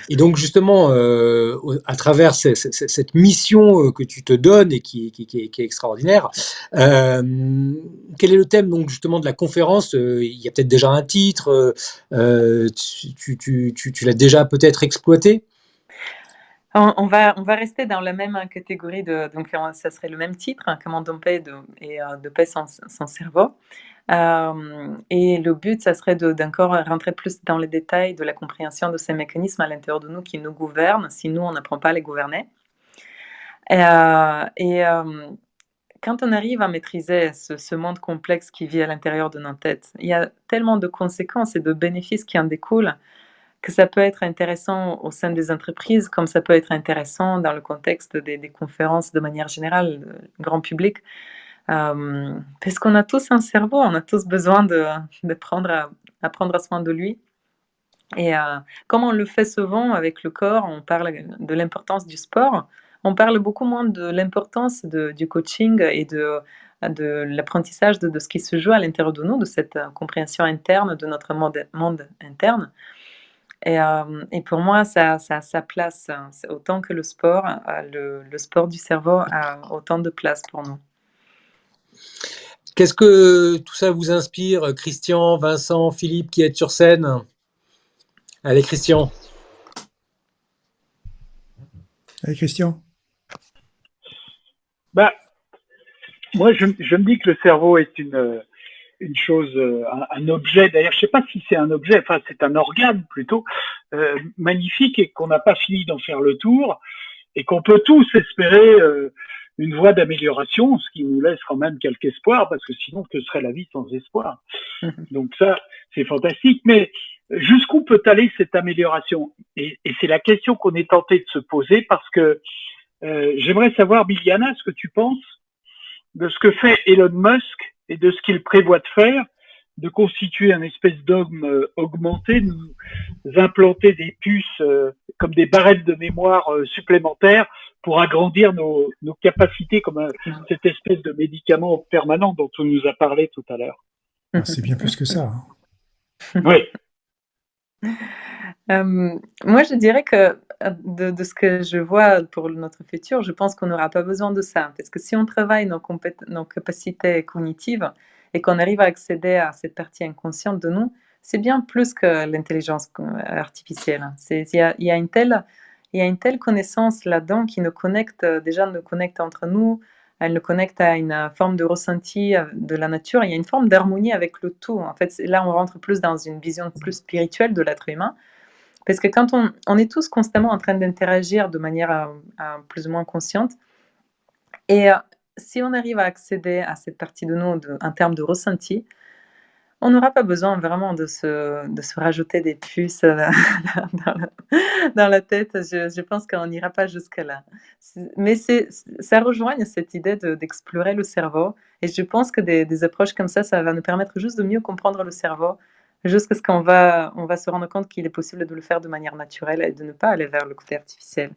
Et donc justement, à travers cette mission que tu te donnes et qui est extraordinaire, quel est le thème donc justement de la conférence? Il y a peut-être déjà un titre, tu l'as déjà peut-être exploité? On va rester dans la même catégorie donc ça serait le même titre, hein, comment domper de paix son cerveau. Et le but, ça serait d'encore rentrer plus dans les détails de la compréhension de ces mécanismes à l'intérieur de nous qui nous gouvernent, si nous, on n'apprend pas à les gouverner. Quand on arrive à maîtriser ce monde complexe qui vit à l'intérieur de nos têtes, il y a tellement de conséquences et de bénéfices qui en découlent que ça peut être intéressant au sein des entreprises, comme ça peut être intéressant dans le contexte des conférences de manière générale, grand public. Parce qu'on a tous un cerveau, on a tous besoin de prendre soin de lui. Et comme on le fait souvent avec le corps, on parle de l'importance du sport, on parle beaucoup moins de l'importance du coaching et de l'apprentissage de ce qui se joue à l'intérieur de nous, de cette compréhension interne de notre monde interne. Et pour moi, ça a sa place, hein. C'est autant que le sport, le sport du cerveau a autant de place pour nous. Qu'est-ce que tout ça vous inspire, Christian, Vincent, Philippe, qui êtes sur scène? Allez, Christian. Allez, Christian. Bah, moi, je me dis que le cerveau est une chose, un objet. D'ailleurs, je sais pas si c'est un objet, enfin, c'est un organe plutôt magnifique et qu'on n'a pas fini d'en faire le tour et qu'on peut tous espérer une voie d'amélioration, ce qui nous laisse quand même quelque espoir, parce que sinon, que serait la vie sans espoir? Donc ça, c'est fantastique. Mais jusqu'où peut aller cette amélioration? Et c'est la question qu'on est tenté de se poser, parce que j'aimerais savoir, Biljana, ce que tu penses de ce que fait Elon Musk et de ce qu'il prévoit de faire, de constituer un espèce d'homme augmenté, de nous implanter des puces comme des barrettes de mémoire supplémentaires pour agrandir nos capacités, comme cette espèce de médicament permanent dont on nous a parlé tout à l'heure. Ah, c'est bien plus que ça, hein. Oui. Moi, je dirais que de ce que je vois pour notre futur, je pense qu'on n'aura pas besoin de ça. Parce que si on travaille nos capacités cognitives et qu'on arrive à accéder à cette partie inconsciente de nous, c'est bien plus que l'intelligence artificielle. Il y a une telle connaissance là-dedans qui nous connecte entre nous, elle nous connecte à une forme de ressenti de la nature. Il y a une forme d'harmonie avec le tout. En fait, là, on rentre plus dans une vision plus spirituelle de l'être humain. Parce que quand on est tous constamment en train d'interagir de manière plus ou moins consciente, et si on arrive à accéder à cette partie de nous en termes de ressenti, on n'aura pas besoin vraiment de se rajouter des puces dans la tête. Je pense qu'on n'ira pas jusque-là. Mais ça rejoint cette idée d'explorer le cerveau. Et je pense que des approches comme ça va nous permettre juste de mieux comprendre le cerveau, jusqu'à ce qu'on va se rendre compte qu'il est possible de le faire de manière naturelle et de ne pas aller vers le côté artificiel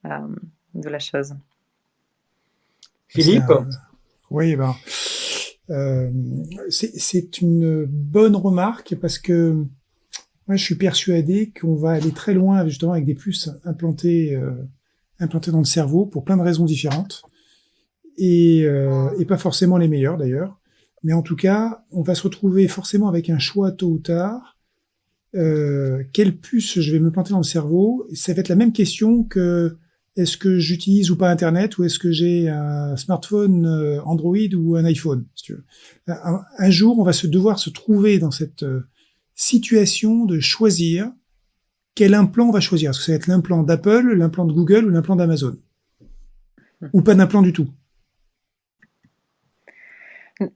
de la chose. Philippe? Oui, ben, c'est une bonne remarque, parce que moi, je suis persuadé qu'on va aller très loin justement avec des puces implantées dans le cerveau pour plein de raisons différentes, et pas forcément les meilleures d'ailleurs. Mais en tout cas, on va se retrouver forcément avec un choix tôt ou tard. Quelle puce je vais me planter dans le cerveau? Ça va être la même question que est-ce que j'utilise ou pas Internet, ou est-ce que j'ai un smartphone Android ou un iPhone, si tu veux. Un jour, on va devoir se trouver dans cette situation de choisir quel implant on va choisir. Est-ce que ça va être l'implant d'Apple, l'implant de Google ou l'implant d'Amazon? ou pas d'implant du tout?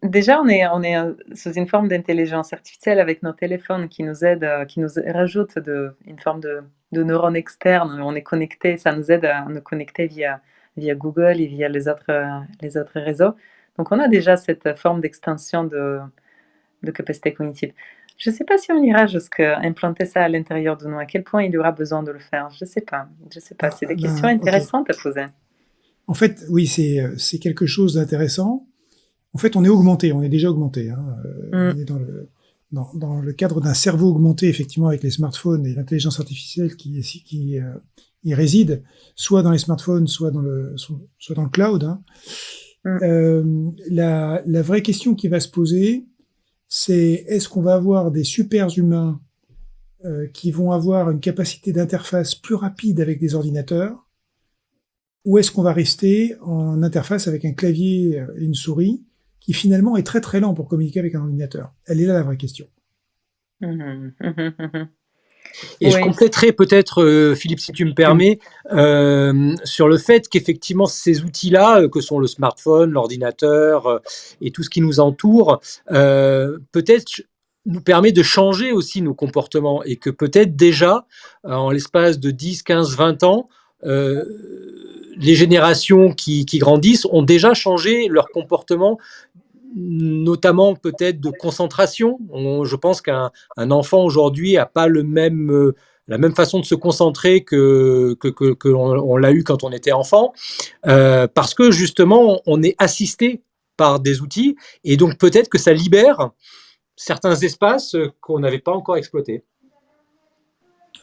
Déjà, on est sous une forme d'intelligence artificielle avec nos téléphones qui nous aident, qui nous rajoutent une forme de neurones externes. On est connecté, ça nous aide à nous connecter via Google et via les autres réseaux. Donc, on a déjà cette forme d'extension de capacité cognitive. Je ne sais pas si on ira jusqu'à implanter ça à l'intérieur de nous, à quel point il y aura besoin de le faire. Je ne sais pas. Je sais pas. Ah, C'est des questions ben, ok. intéressantes à poser. En fait, oui, c'est quelque chose d'intéressant. En fait, on est augmenté, on est déjà augmenté. Hein. On Mm. est dans le cadre d'un cerveau augmenté, effectivement, avec les smartphones et l'intelligence artificielle qui y réside, soit dans les smartphones, soit dans le cloud. Hein. La vraie question qui va se poser, c'est est-ce qu'on va avoir des super humains qui vont avoir une capacité d'interface plus rapide avec des ordinateurs, ou est-ce qu'on va rester en interface avec un clavier et une souris qui finalement est très très lent pour communiquer avec un ordinateur? Elle est là la vraie question. Mhm, mhm, mhm. Et je Oui. compléterai peut-être, Philippe, si tu me permets, sur le fait qu'effectivement ces outils-là, que sont le smartphone, l'ordinateur et tout ce qui nous entoure, peut-être nous permet de changer aussi nos comportements et que peut-être déjà, en l'espace de 10, 15, 20 ans, les générations qui grandissent ont déjà changé leur comportement, notamment peut-être de concentration. Je pense qu'un enfant aujourd'hui n'a pas la même façon de se concentrer que on l'a eu quand on était enfant, parce que justement on est assisté par des outils et donc peut-être que ça libère certains espaces qu'on n'avait pas encore exploités.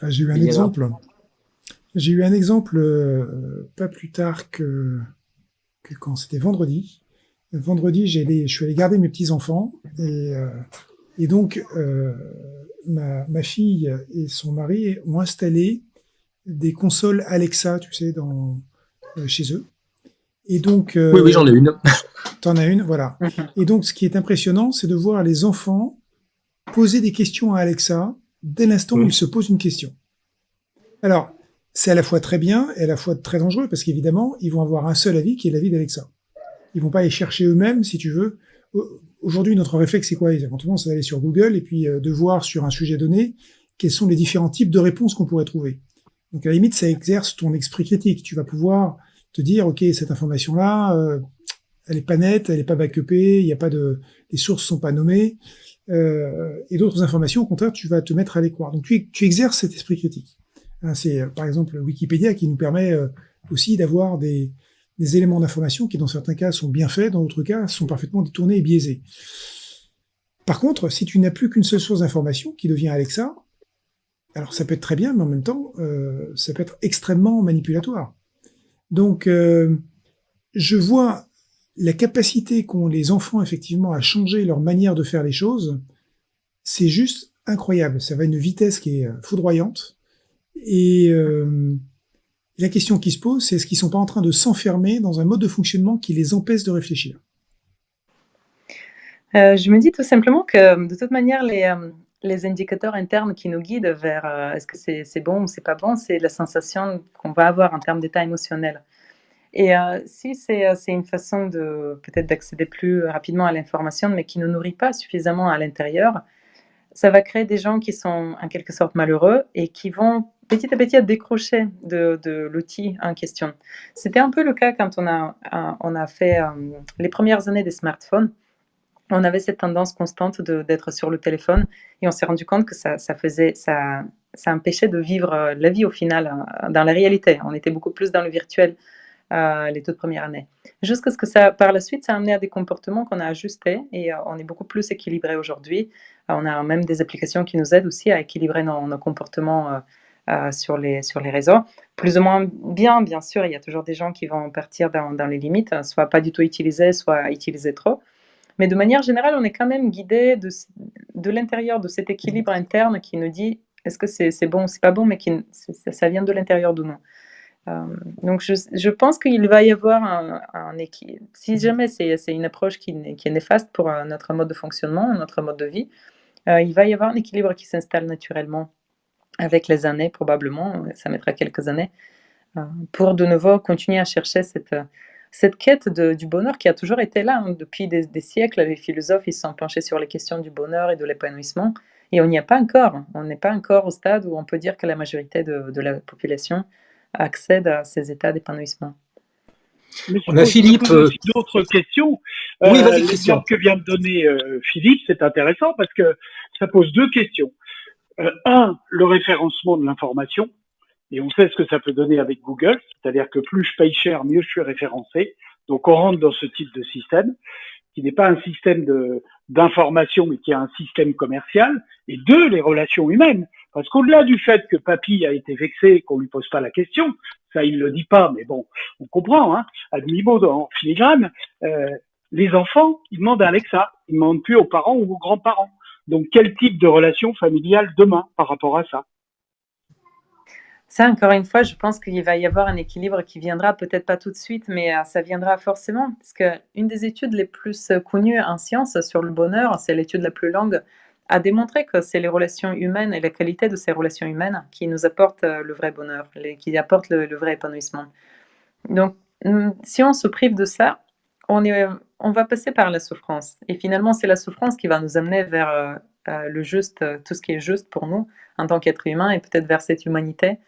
J'ai eu un Liliana. exemple. J'ai eu un exemple pas plus tard que quand c'était vendredi. Vendredi, je suis allé garder mes petits-enfants et donc ma fille et son mari ont installé des consoles Alexa, tu sais, chez eux. Et donc, Oui, j'en ai une. t'en as une, voilà. Et donc, ce qui est impressionnant, c'est de voir les enfants poser des questions à Alexa dès l'instant où ils se posent une question. Alors, c'est à la fois très bien et à la fois très dangereux parce qu'évidemment, ils vont avoir un seul avis qui est l'avis d'Alexa. Ils vont pas aller chercher eux-mêmes, si tu veux. Aujourd'hui, notre réflexe, c'est quoi? Éventuellement, c'est d'aller sur Google et puis de voir sur un sujet donné quels sont les différents types de réponses qu'on pourrait trouver. Donc, à la limite, ça exerce ton esprit critique. Tu vas pouvoir te dire, OK, cette information-là, elle est pas nette, elle est pas backupée, il y a pas les sources sont pas nommées. Et d'autres informations, au contraire, tu vas te mettre à les croire. Donc, tu exerces cet esprit critique. Hein, c'est, par exemple, Wikipédia qui nous permet aussi d'avoir des éléments d'information qui, dans certains cas, sont bien faits, dans d'autres cas, sont parfaitement détournés et biaisés. Par contre, si tu n'as plus qu'une seule source d'information, qui devient Alexa, alors ça peut être très bien, mais en même temps, ça peut être extrêmement manipulatoire. Donc, je vois la capacité qu'ont les enfants, effectivement, à changer leur manière de faire les choses, c'est juste incroyable. Ça va à une vitesse qui est foudroyante. Et la question qui se pose, c'est est-ce qu'ils sont pas en train de s'enfermer dans un mode de fonctionnement qui les empêche de réfléchir? Je me dis tout simplement que de toute manière, les indicateurs internes qui nous guident vers est-ce que c'est bon ou c'est pas bon, c'est la sensation qu'on va avoir en termes d'état émotionnel. Et si c'est une façon peut-être d'accéder plus rapidement à l'information, mais qui ne nourrit pas suffisamment à l'intérieur, ça va créer des gens qui sont en quelque sorte malheureux et qui vont petit à petit être décrocher de l'outil en question. C'était un peu le cas quand on a fait les premières années des smartphones. On avait cette tendance constante d'être sur le téléphone et on s'est rendu compte que ça empêchait de vivre la vie au final dans la réalité. On était beaucoup plus dans le virtuel les toutes premières années. Jusqu'à ce que par la suite, ça a amené à des comportements qu'on a ajustés et on est beaucoup plus équilibré aujourd'hui. On a même des applications qui nous aident aussi à équilibrer nos comportements sur les réseaux. Plus ou moins bien sûr, il y a toujours des gens qui vont partir dans les limites, soit pas du tout utiliser, soit utiliser trop. Mais de manière générale, on est quand même guidé de l'intérieur de cet équilibre interne qui nous dit est-ce que c'est bon ou c'est pas bon, mais ça vient de l'intérieur de nous. Donc je pense qu'il va y avoir un équilibre. Si jamais c'est une approche qui est néfaste pour notre mode de fonctionnement, notre mode de vie, il va y avoir un équilibre qui s'installe naturellement avec les années, probablement. Ça mettra quelques années pour de nouveau continuer à chercher cette quête du bonheur qui a toujours été là, hein, depuis des siècles. Les philosophes, ils se sont penchés sur les questions du bonheur et de l'épanouissement, et on n'y est pas encore. On n'est pas encore au stade où on peut dire que la majorité de la population accède à ces états d'épanouissement. Mais On a ça Philippe. pose aussi d'autres questions. Oui, vas-y, Christian. L'exemple que vient de donner Philippe, c'est intéressant parce que ça pose deux questions. Un, le référencement de l'information. Et on sait ce que ça peut donner avec Google, c'est-à-dire que plus je paye cher, mieux je suis référencé. Donc on rentre dans ce type de système, qui n'est pas un système d'information, mais qui est un système commercial. Et deux, les relations humaines. Parce qu'au-delà du fait que papy a été vexé, qu'on lui pose pas la question, ça il le dit pas, mais bon, on comprend, hein, à demi-mot en filigrane, les enfants, ils demandent à Alexa, ils demandent plus aux parents ou aux grands-parents. Donc quel type de relation familiale demain par rapport à ça? Ça, encore une fois, je pense qu'il va y avoir un équilibre qui viendra, peut-être pas tout de suite, mais ça viendra forcément. Parce qu'une des études les plus connues en sciences sur le bonheur, c'est l'étude la plus longue, a démontré que c'est les relations humaines et la qualité de ces relations humaines qui nous apportent le vrai bonheur, qui apportent le vrai épanouissement. Donc, si on se prive de ça, on va passer par la souffrance. Et finalement, c'est la souffrance qui va nous amener vers le juste, tout ce qui est juste pour nous en tant qu'être humain, et peut-être vers cette humanité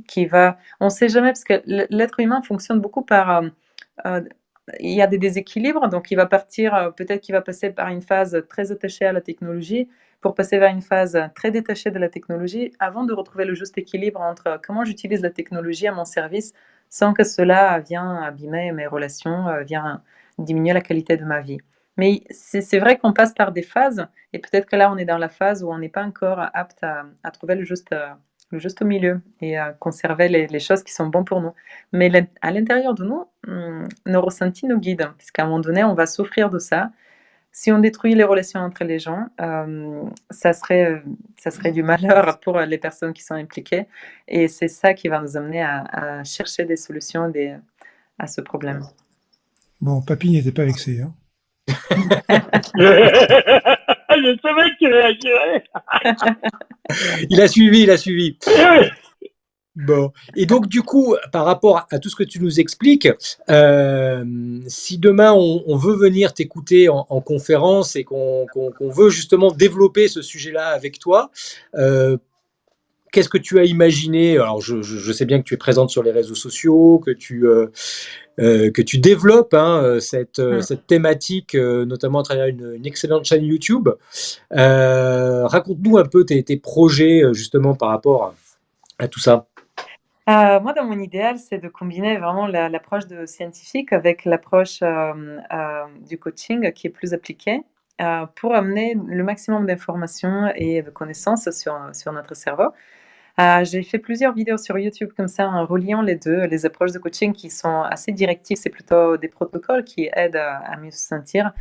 qui va... On ne sait jamais, parce que l'être humain fonctionne beaucoup par... il y a des déséquilibres, donc il va partir, peut-être qu'il va passer par une phase très attachée à la technologie, pour passer vers une phase très détachée de la technologie, avant de retrouver le juste équilibre entre comment j'utilise la technologie à mon service, sans que cela vienne abîmer mes relations, vienne diminuer la qualité de ma vie. Mais c'est vrai qu'on passe par des phases, et peut-être que là, on est dans la phase où on n'est pas encore apte à trouver le juste milieu et à conserver les choses qui sont bonnes pour nous. Mais à l'intérieur de nous, nos ressentis nous guident, puisqu'à un moment donné, on va souffrir de ça. Si on détruit les relations entre les gens, ça serait du malheur pour les personnes qui sont impliquées. Et c'est ça qui va nous amener à chercher des solutions à ce problème. Bon, papy n'était pas vexé, hein. Je savais qu'il réagirait. Il a suivi, il a suivi. Bon. Et donc, du coup, par rapport à tout ce que tu nous expliques, si demain on veut venir t'écouter en conférence et qu'on veut justement développer ce sujet-là avec toi, qu'est-ce que tu as imaginé? Alors, je sais bien que tu es présente sur les réseaux sociaux, que tu développes cette thématique, notamment à travers une excellente chaîne YouTube. Raconte-nous un peu tes projets, justement, par rapport à tout ça. Moi, dans mon idéal, c'est de combiner vraiment l'approche de scientifique avec l'approche du coaching qui est plus appliquée pour amener le maximum d'informations et de connaissances sur notre cerveau. J'ai fait plusieurs vidéos sur YouTube comme ça en reliant les deux, les approches de coaching qui sont assez directives, c'est plutôt des protocoles qui aident à mieux se sentir,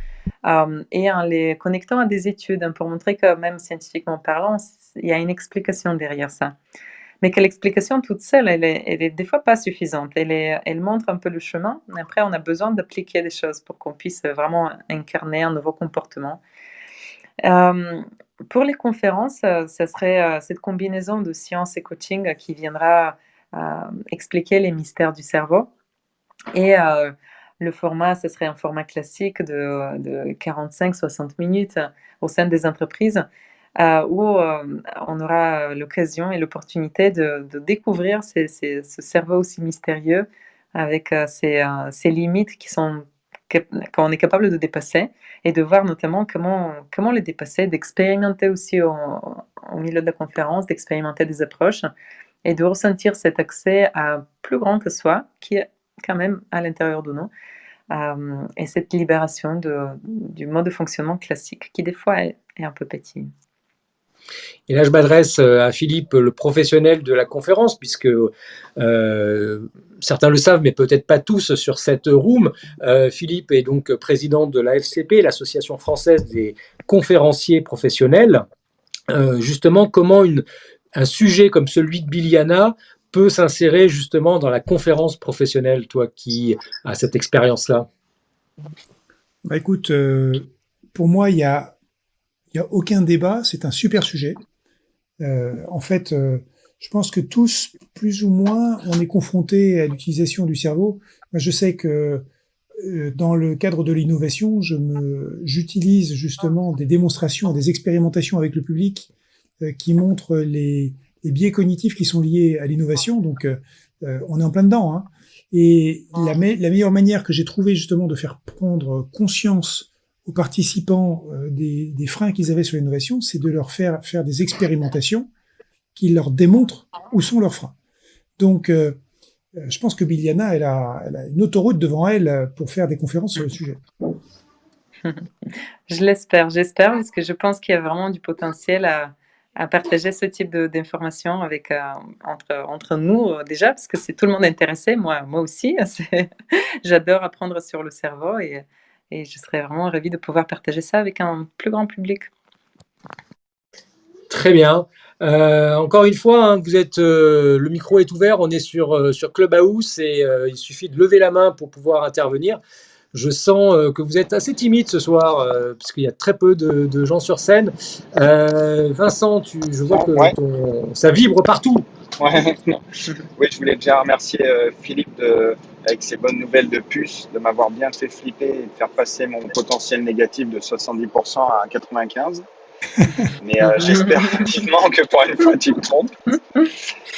et en les connectant à des études pour montrer que même scientifiquement parlant, il y a une explication derrière ça. Mais que l'explication toute seule, elle est des fois pas suffisante. Elle montre un peu le chemin, mais après on a besoin d'appliquer des choses pour qu'on puisse vraiment incarner un nouveau comportement. Pour les conférences, ça serait cette combinaison de science et coaching qui viendra expliquer les mystères du cerveau. Et le format, ce serait un format classique de 45-60 minutes au sein des entreprises où on aura l'occasion et l'opportunité de découvrir ce cerveau aussi mystérieux avec ses limites qu'on est capable de dépasser, et de voir notamment comment les dépasser, d'expérimenter aussi au milieu de la conférence, d'expérimenter des approches et de ressentir cet accès à plus grand que soi qui est quand même à l'intérieur de nous, et cette libération du mode de fonctionnement classique qui des fois est un peu petit. Et là, je m'adresse à Philippe, le professionnel de la conférence, puisque certains le savent, mais peut-être pas tous sur cette room. Philippe est donc président de la FCP, l'Association française des conférenciers professionnels. Justement, comment un sujet comme celui de Biliana peut s'insérer justement dans la conférence professionnelle, toi qui as cette expérience-là? Bah écoute, pour moi, il y a aucun débat, c'est un super sujet. En fait, je pense que tous, plus ou moins, on est confrontés à l'utilisation du cerveau. Moi, je sais que dans le cadre de l'innovation, j'utilise justement des démonstrations, des expérimentations avec le public qui montrent les biais cognitifs qui sont liés à l'innovation. Donc, on est en plein dedans. Hein. Et la meilleure manière que j'ai trouvé justement de faire prendre conscience aux participants des freins qu'ils avaient sur l'innovation, c'est de leur faire des expérimentations qui leur démontrent où sont leurs freins. Donc, je pense que Biliana, elle a une autoroute devant elle pour faire des conférences sur le sujet. J'espère, parce que je pense qu'il y a vraiment du potentiel à partager ce type d'informations avec, entre nous déjà, parce que c'est tout le monde intéressé, moi aussi. J'adore apprendre sur le cerveau et je serais vraiment ravie de pouvoir partager ça avec un plus grand public. Très bien. Encore une fois, hein, le micro est ouvert, on est sur Clubhouse et il suffit de lever la main pour pouvoir intervenir. Je sens que vous êtes assez timide ce soir, puisqu'il y a très peu de gens sur scène. Vincent, je vois que ça vibre partout. Ouais, non. Oui, je voulais déjà remercier Philippe avec ses bonnes nouvelles de puce, de m'avoir bien fait flipper et de faire passer mon potentiel négatif de 70% à 95%. Mais j'espère vivement que pour une fois, tu te trompes.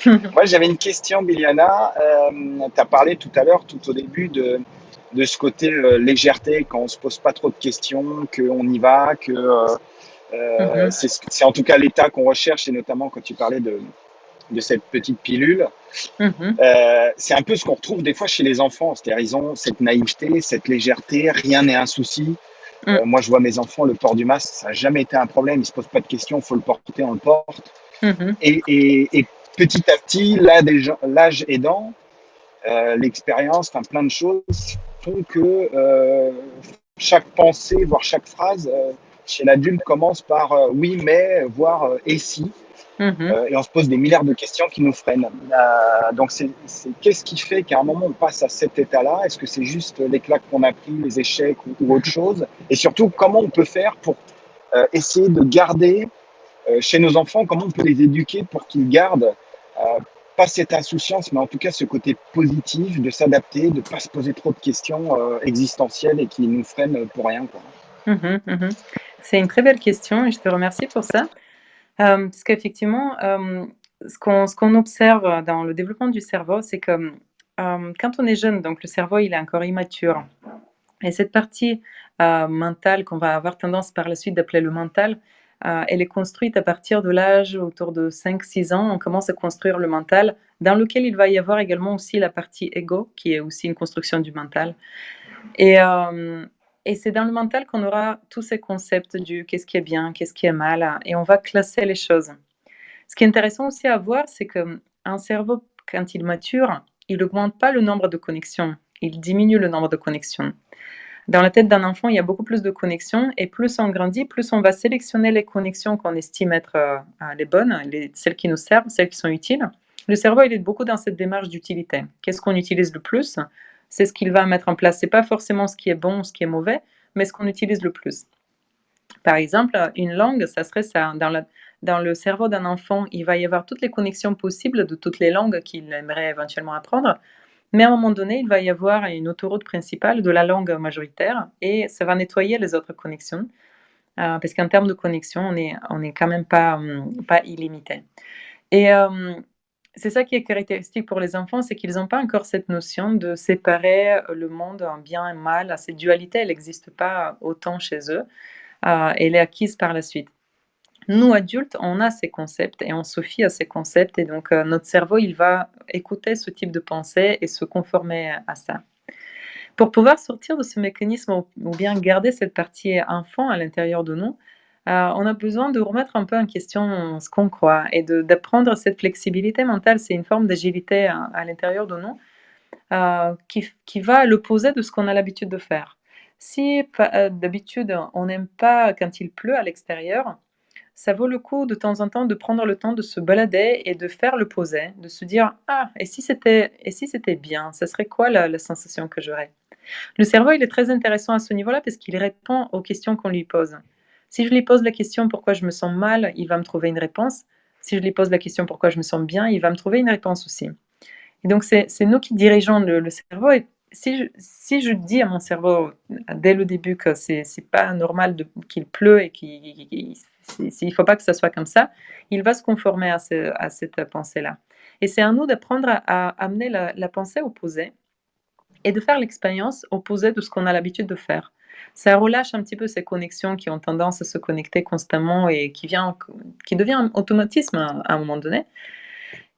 Moi, j'avais une question, Biliana. Tu as parlé tout à l'heure, tout au début, de ce côté légèreté, quand on ne se pose pas trop de questions, qu'on y va, que c'est en tout cas l'état qu'on recherche, et notamment quand tu parlais de cette petite pilule. C'est un peu ce qu'on retrouve des fois chez les enfants, c'est-à-dire ils ont cette naïveté, cette légèreté, rien n'est un souci. Moi, je vois mes enfants, le port du masque, ça n'a jamais été un problème, ils ne se posent pas de questions, il faut le porter, on le porte. Et petit à petit, l'âge aidant, l'expérience, enfin plein de choses font que chaque pensée, voire chaque phrase chez l'adulte commence par oui, mais, voire et si. Et on se pose des milliards de questions qui nous freinent. Donc, qu'est-ce qui fait qu'à un moment, on passe à cet état-là? Est-ce que c'est juste les claques qu'on a pris, les échecs ou autre chose? Et surtout, comment on peut faire pour essayer de garder chez nos enfants, comment on peut les éduquer pour qu'ils gardent pas cette insouciance, mais en tout cas ce côté positif de s'adapter, de ne pas se poser trop de questions existentielles et qui nous freinent pour rien, quoi. C'est une très belle question et je te remercie pour ça. Parce qu'effectivement, ce qu'on observe dans le développement du cerveau, c'est que quand on est jeune, donc le cerveau, il est encore immature. Et cette partie mentale qu'on va avoir tendance par la suite d'appeler le mental, elle est construite à partir de l'âge autour de 5-6 ans. On commence à construire le mental, dans lequel il va y avoir également aussi la partie ego, qui est aussi une construction du mental. Et c'est dans le mental qu'on aura tous ces concepts du qu'est-ce qui est bien, qu'est-ce qui est mal, et on va classer les choses. Ce qui est intéressant aussi à voir, c'est qu'un cerveau, quand il mature, il n'augmente pas le nombre de connexions, il diminue le nombre de connexions. Dans la tête d'un enfant, il y a beaucoup plus de connexions, et plus on grandit, plus on va sélectionner les connexions qu'on estime être les bonnes, celles qui nous servent, celles qui sont utiles. Le cerveau, il est beaucoup dans cette démarche d'utilité. Qu'est-ce qu'on utilise le plus? C'est ce qu'il va mettre en place. C'est pas forcément ce qui est bon ou ce qui est mauvais, mais ce qu'on utilise le plus. Par exemple, une langue, ça serait ça. Dans le cerveau d'un enfant, il va y avoir toutes les connexions possibles de toutes les langues qu'il aimerait éventuellement apprendre. Mais à un moment donné, il va y avoir une autoroute principale de la langue majoritaire et ça va nettoyer les autres connexions. Parce qu'en termes de connexion, on est quand même pas illimité. Et c'est ça qui est caractéristique pour les enfants, c'est qu'ils n'ont pas encore cette notion de séparer le monde en bien et mal. Cette dualité, elle n'existe pas autant chez eux. Elle est acquise par la suite. Nous, adultes, on a ces concepts et on se fie à ces concepts. Et donc, notre cerveau, il va écouter ce type de pensée et se conformer à ça. Pour pouvoir sortir de ce mécanisme ou bien garder cette partie enfant à l'intérieur de nous, on a besoin de remettre un peu en question ce qu'on croit et d'apprendre cette flexibilité mentale. C'est une forme d'agilité à l'intérieur de nous qui va à l'opposé de ce qu'on a l'habitude de faire. Si d'habitude on n'aime pas quand il pleut à l'extérieur, ça vaut le coup de temps en temps de prendre le temps de se balader et de faire le posé, de se dire ah, et si c'était bien, ça serait quoi la sensation que j'aurais? Le cerveau, il est très intéressant à ce niveau-là parce qu'il répond aux questions qu'on lui pose. Si je lui pose la question pourquoi je me sens mal, il va me trouver une réponse. si je lui pose la question pourquoi je me sens bien, il va me trouver une réponse aussi. Et donc, c'est nous qui dirigeons le cerveau. Et si je dis à mon cerveau dès le début que c'est pas normal qu'il pleut et qu'il ne faut pas que ça soit comme ça, il va se conformer à cette pensée-là. Et c'est à nous d'apprendre à amener la pensée opposée et de faire l'expérience opposée de ce qu'on a l'habitude de faire. Ça relâche un petit peu ces connexions qui ont tendance à se connecter constamment et qui devient un automatisme à un moment donné.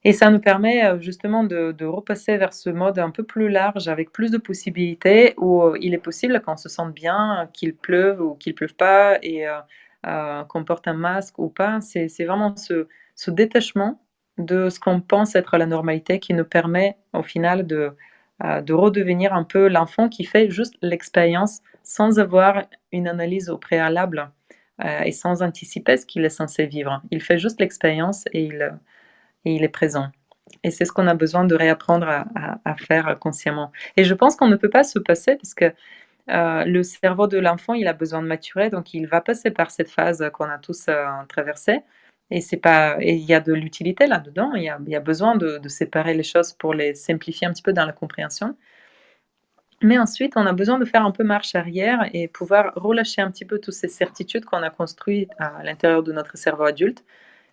Et ça nous permet, justement de repasser vers ce mode un peu plus large avec plus de possibilités où, il est possible qu'on se sente bien, qu'il pleuve ou qu'il pleuve pas et qu'on porte un masque ou pas. C'est vraiment ce détachement de ce qu'on pense être la normalité qui nous permet au final de redevenir un peu l'enfant qui fait juste l'expérience sans avoir une analyse au préalable, et sans anticiper ce qu'il est censé vivre. Il fait juste l'expérience et il est présent. Et c'est ce qu'on a besoin de réapprendre à faire consciemment. Et je pense qu'on ne peut pas se passer parce que le cerveau de l'enfant, il a besoin de maturer, donc il va passer par cette phase qu'on a tous traversée. Et c'est pas, et il y a de l'utilité là-dedans. Il y a besoin de séparer les choses pour les simplifier un petit peu dans la compréhension. Mais ensuite, on a besoin de faire un peu marche arrière et pouvoir relâcher un petit peu toutes ces certitudes qu'on a construites à l'intérieur de notre cerveau adulte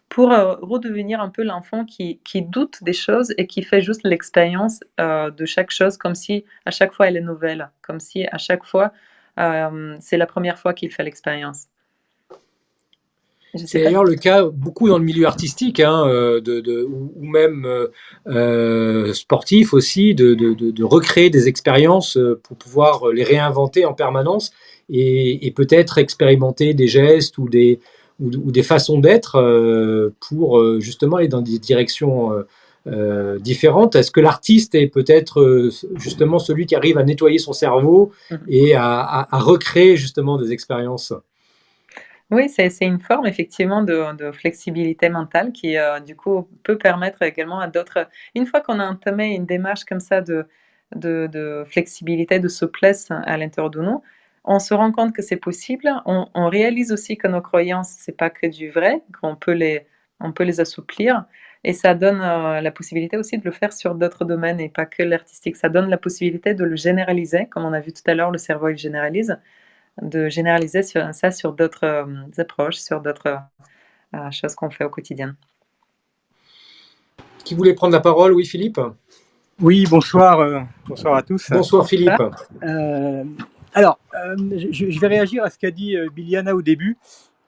pour redevenir un peu l'enfant qui doute des choses et qui fait juste l'expérience de chaque chose comme si à chaque fois elle est nouvelle, comme si à chaque fois c'est la première fois qu'il fait l'expérience. Je sais C'est pas. d'ailleurs le cas beaucoup dans le milieu artistique, hein, ou même sportif aussi, de recréer des expériences pour pouvoir les réinventer en permanence et peut-être expérimenter des gestes ou des façons d'être pour justement aller dans des directions différentes. Est-ce que l'artiste est peut-être justement celui qui arrive à nettoyer son cerveau Mhm. et à recréer justement des expériences? Oui, c'est une forme effectivement de flexibilité mentale qui du coup peut permettre également à d'autres. Une fois qu'on a entamé une démarche comme ça de flexibilité, de souplesse à l'intérieur de nous, on se rend compte que c'est possible. On réalise aussi que nos croyances, c'est pas que du vrai, on peut les assouplir. Et ça donne la possibilité aussi de le faire sur d'autres domaines et pas que l'artistique. Ça donne la possibilité de le généraliser, comme on a vu tout à l'heure, le cerveau il généralise, de généraliser sur d'autres approches, sur d'autres choses qu'on fait au quotidien. Qui voulait prendre la parole? Oui, Philippe? Oui, bonsoir à tous. Bonsoir Philippe. Je vais réagir à ce qu'a dit Biliana au début.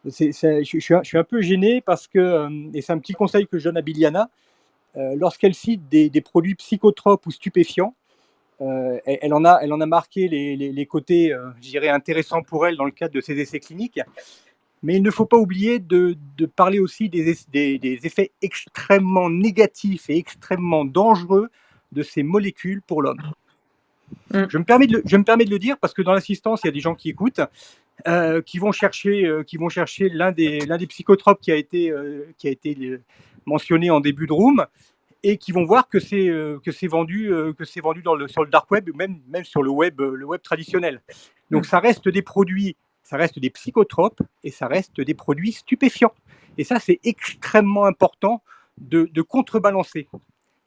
Je suis un peu gêné parce que, et c'est un petit conseil que je donne à Biliana, lorsqu'elle cite des produits psychotropes ou stupéfiants, elle en a marqué les côtés, je dirais, intéressants pour elle dans le cadre de ses essais cliniques. Mais il ne faut pas oublier de parler aussi des effets extrêmement négatifs et extrêmement dangereux de ces molécules pour l'homme. Je me permets de le dire parce que dans l'assistance, il y a des gens qui écoutent, qui vont chercher l'un des psychotropes qui a été mentionné en début de room et qui vont voir que c'est vendu sur le dark web, même sur le web traditionnel. Donc ça reste des produits, ça reste des psychotropes et ça reste des produits stupéfiants. Et ça, c'est extrêmement important de contrebalancer.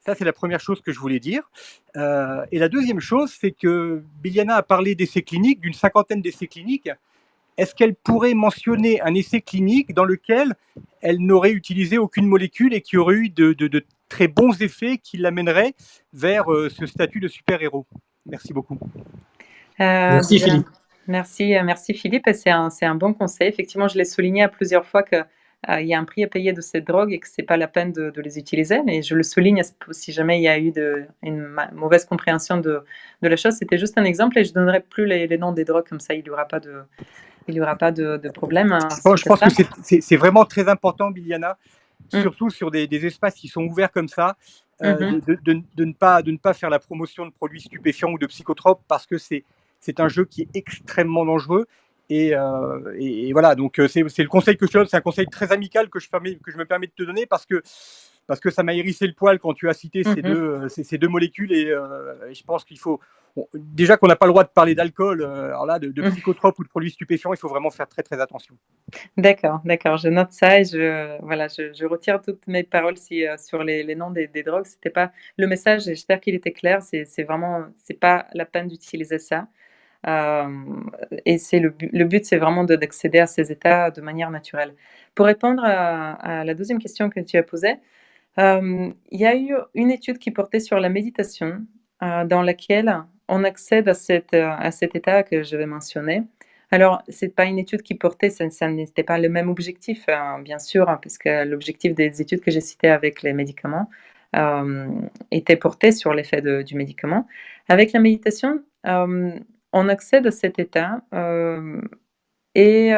Ça, c'est la première chose que je voulais dire. Et la deuxième chose, c'est que Biliana a parlé d'essais cliniques, d'une 50aine d'essais cliniques. Est-ce qu'elle pourrait mentionner un essai clinique dans lequel elle n'aurait utilisé aucune molécule et qui aurait eu de très bons effets qui l'amèneraient vers ce statut de super-héros? Merci beaucoup. Merci Philippe. Merci Philippe. Et c'est un bon conseil. Effectivement, je l'ai souligné à plusieurs fois que il y a un prix à payer de ces drogues et que c'est pas la peine de les utiliser. Mais je le souligne si jamais il y a eu une mauvaise compréhension de la chose. C'était juste un exemple et je donnerai plus les noms des drogues comme ça. Il y aura pas de problème. Je pense que c'est vraiment très important, Biliana, surtout sur des espaces qui sont ouverts comme ça, de ne pas faire la promotion de produits stupéfiants ou de psychotropes parce que c'est un jeu qui est extrêmement dangereux. Et voilà, donc c'est le conseil que je te donne, c'est un conseil très amical que je me permets de te donner parce que parce que ça m'a hérissé le poil quand tu as cité ces Mhm. ces deux molécules, et je pense qu'il faut, bon, déjà qu'on n'a pas le droit de parler d'alcool, alors là, de Mhm. psychotropes ou de produits stupéfiants, il faut vraiment faire très très attention. D'accord, d'accord, je note ça et voilà, je retire toutes mes paroles si, sur les noms des drogues. C'était pas le message, et j'espère qu'il était clair. C'est vraiment, c'est pas la peine d'utiliser ça. Et c'est le but, c'est vraiment d'accéder à ces états de manière naturelle. Pour répondre à la deuxième question que tu as posée, il y a eu une étude qui portait sur la méditation, dans laquelle on accède à cet état que je vais mentionner. Alors, c'est pas une étude qui portait, ça n'était pas le même objectif, bien sûr, hein, puisque l'objectif des études que j'ai citées avec les médicaments, était porté sur l'effet du médicament. Avec la méditation, on accède à cet état, et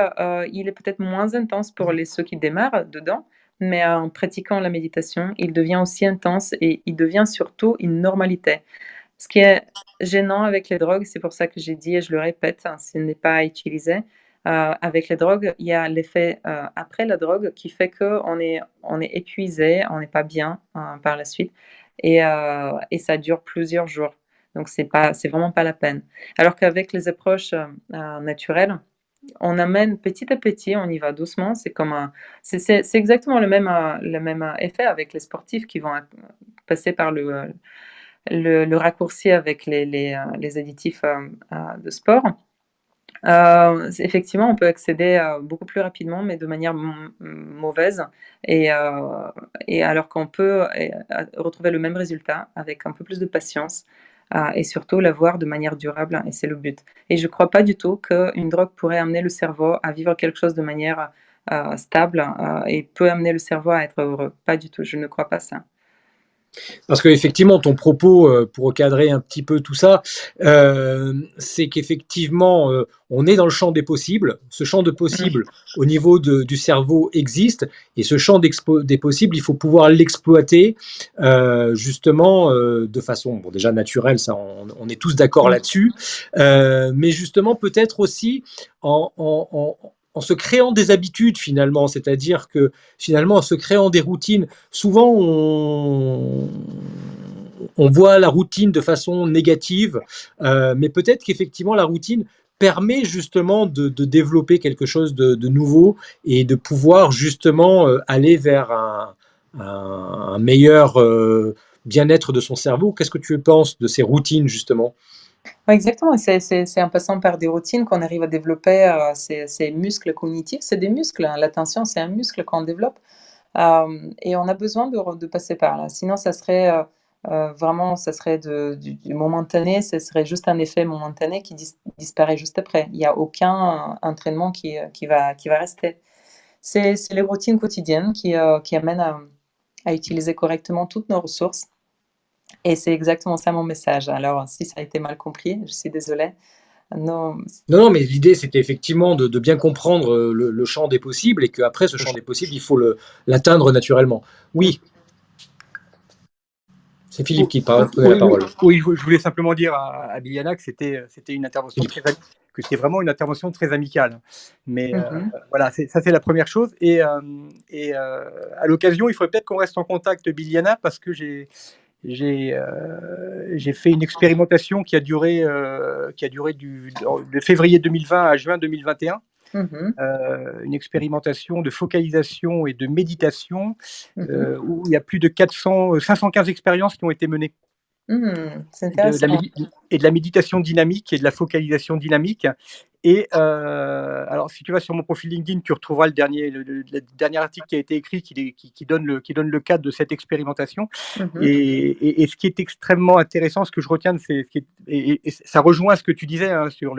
il est peut-être moins intense pour ceux qui démarrent dedans, mais en pratiquant la méditation, il devient aussi intense et il devient surtout une normalité. Ce qui est gênant avec les drogues, c'est pour ça que j'ai dit et je le répète, hein, ce n'est pas à utiliser. Avec les drogues, il y a l'effet, après la drogue qui fait qu'on est épuisé, on n'est pas bien, par la suite, et ça dure plusieurs jours. Donc c'est vraiment pas la peine. Alors qu'avec les approches, naturelles, on amène petit à petit, on y va doucement. C'est comme c'est exactement le même effet avec les sportifs qui vont passer par le raccourci avec les additifs, de sport. Effectivement, on peut accéder, beaucoup plus rapidement, mais de manière mauvaise, et, alors qu'on peut retrouver le même résultat avec un peu plus de patience, et surtout l'avoir de manière durable, et c'est le but. Et je ne crois pas du tout qu'une drogue pourrait amener le cerveau à vivre quelque chose de manière, stable, et peut amener le cerveau à être heureux. Pas du tout, je ne crois pas ça. Parce qu'effectivement, ton propos, pour recadrer un petit peu tout ça, c'est qu'effectivement, on est dans le champ des possibles. Ce champ de Mmh. possibles au niveau du cerveau existe, et ce champ des possibles, il faut pouvoir l'exploiter, justement, de façon, bon, déjà naturelle, ça, on est tous d'accord Mmh. là-dessus, mais justement peut-être aussi en se créant des habitudes finalement, c'est-à-dire que finalement en se créant des routines. Souvent, on voit la routine de façon négative, mais peut-être qu'effectivement, la routine permet justement de développer quelque chose de nouveau, et de pouvoir justement aller vers un meilleur bien-être de son cerveau. Qu'est-ce que tu penses de ces routines, justement? Ouais, exactement, c'est en passant par des routines qu'on arrive à développer, ces muscles cognitifs. C'est des muscles, hein, l'attention, c'est un muscle qu'on développe. Et on a besoin de passer par là. Sinon, ça serait, vraiment, ça serait du momentané, ce serait juste un effet momentané qui disparaît juste après. Il y a aucun, entraînement qui va rester. C'est les routines quotidiennes qui amènent à utiliser correctement toutes nos ressources, et c'est exactement ça mon message. Alors, si ça a été mal compris, je suis désolée. Non, Non, non, mais l'idée, c'était effectivement de bien comprendre le champ des possibles, et qu'après ce champ des possibles, il faut l'atteindre naturellement. Oui, c'est Philippe qui prenait la Oui, oui, parole. oui, je voulais simplement dire à Biljana que c'était une intervention Philippe. très que c'était vraiment une intervention très amicale. Mais mmh voilà, ça c'est la première chose. À l'occasion, il faudrait peut-être qu'on reste en contact, Biljana, parce que j'ai fait une expérimentation qui a duré de février 2020 à juin 2021. Mmh Une expérimentation de focalisation et de méditation, Mmh où il y a plus de 515 expériences qui ont été menées, C'est de la intéressant. de la méditation dynamique et de la focalisation dynamique. Et alors, si tu vas sur mon profil LinkedIn, tu retrouveras le dernier article qui a été écrit, qui donne le cadre de cette expérimentation. Mmh Et ce qui est extrêmement intéressant, ce que je retiens de et ça rejoint ce que tu disais, hein, sur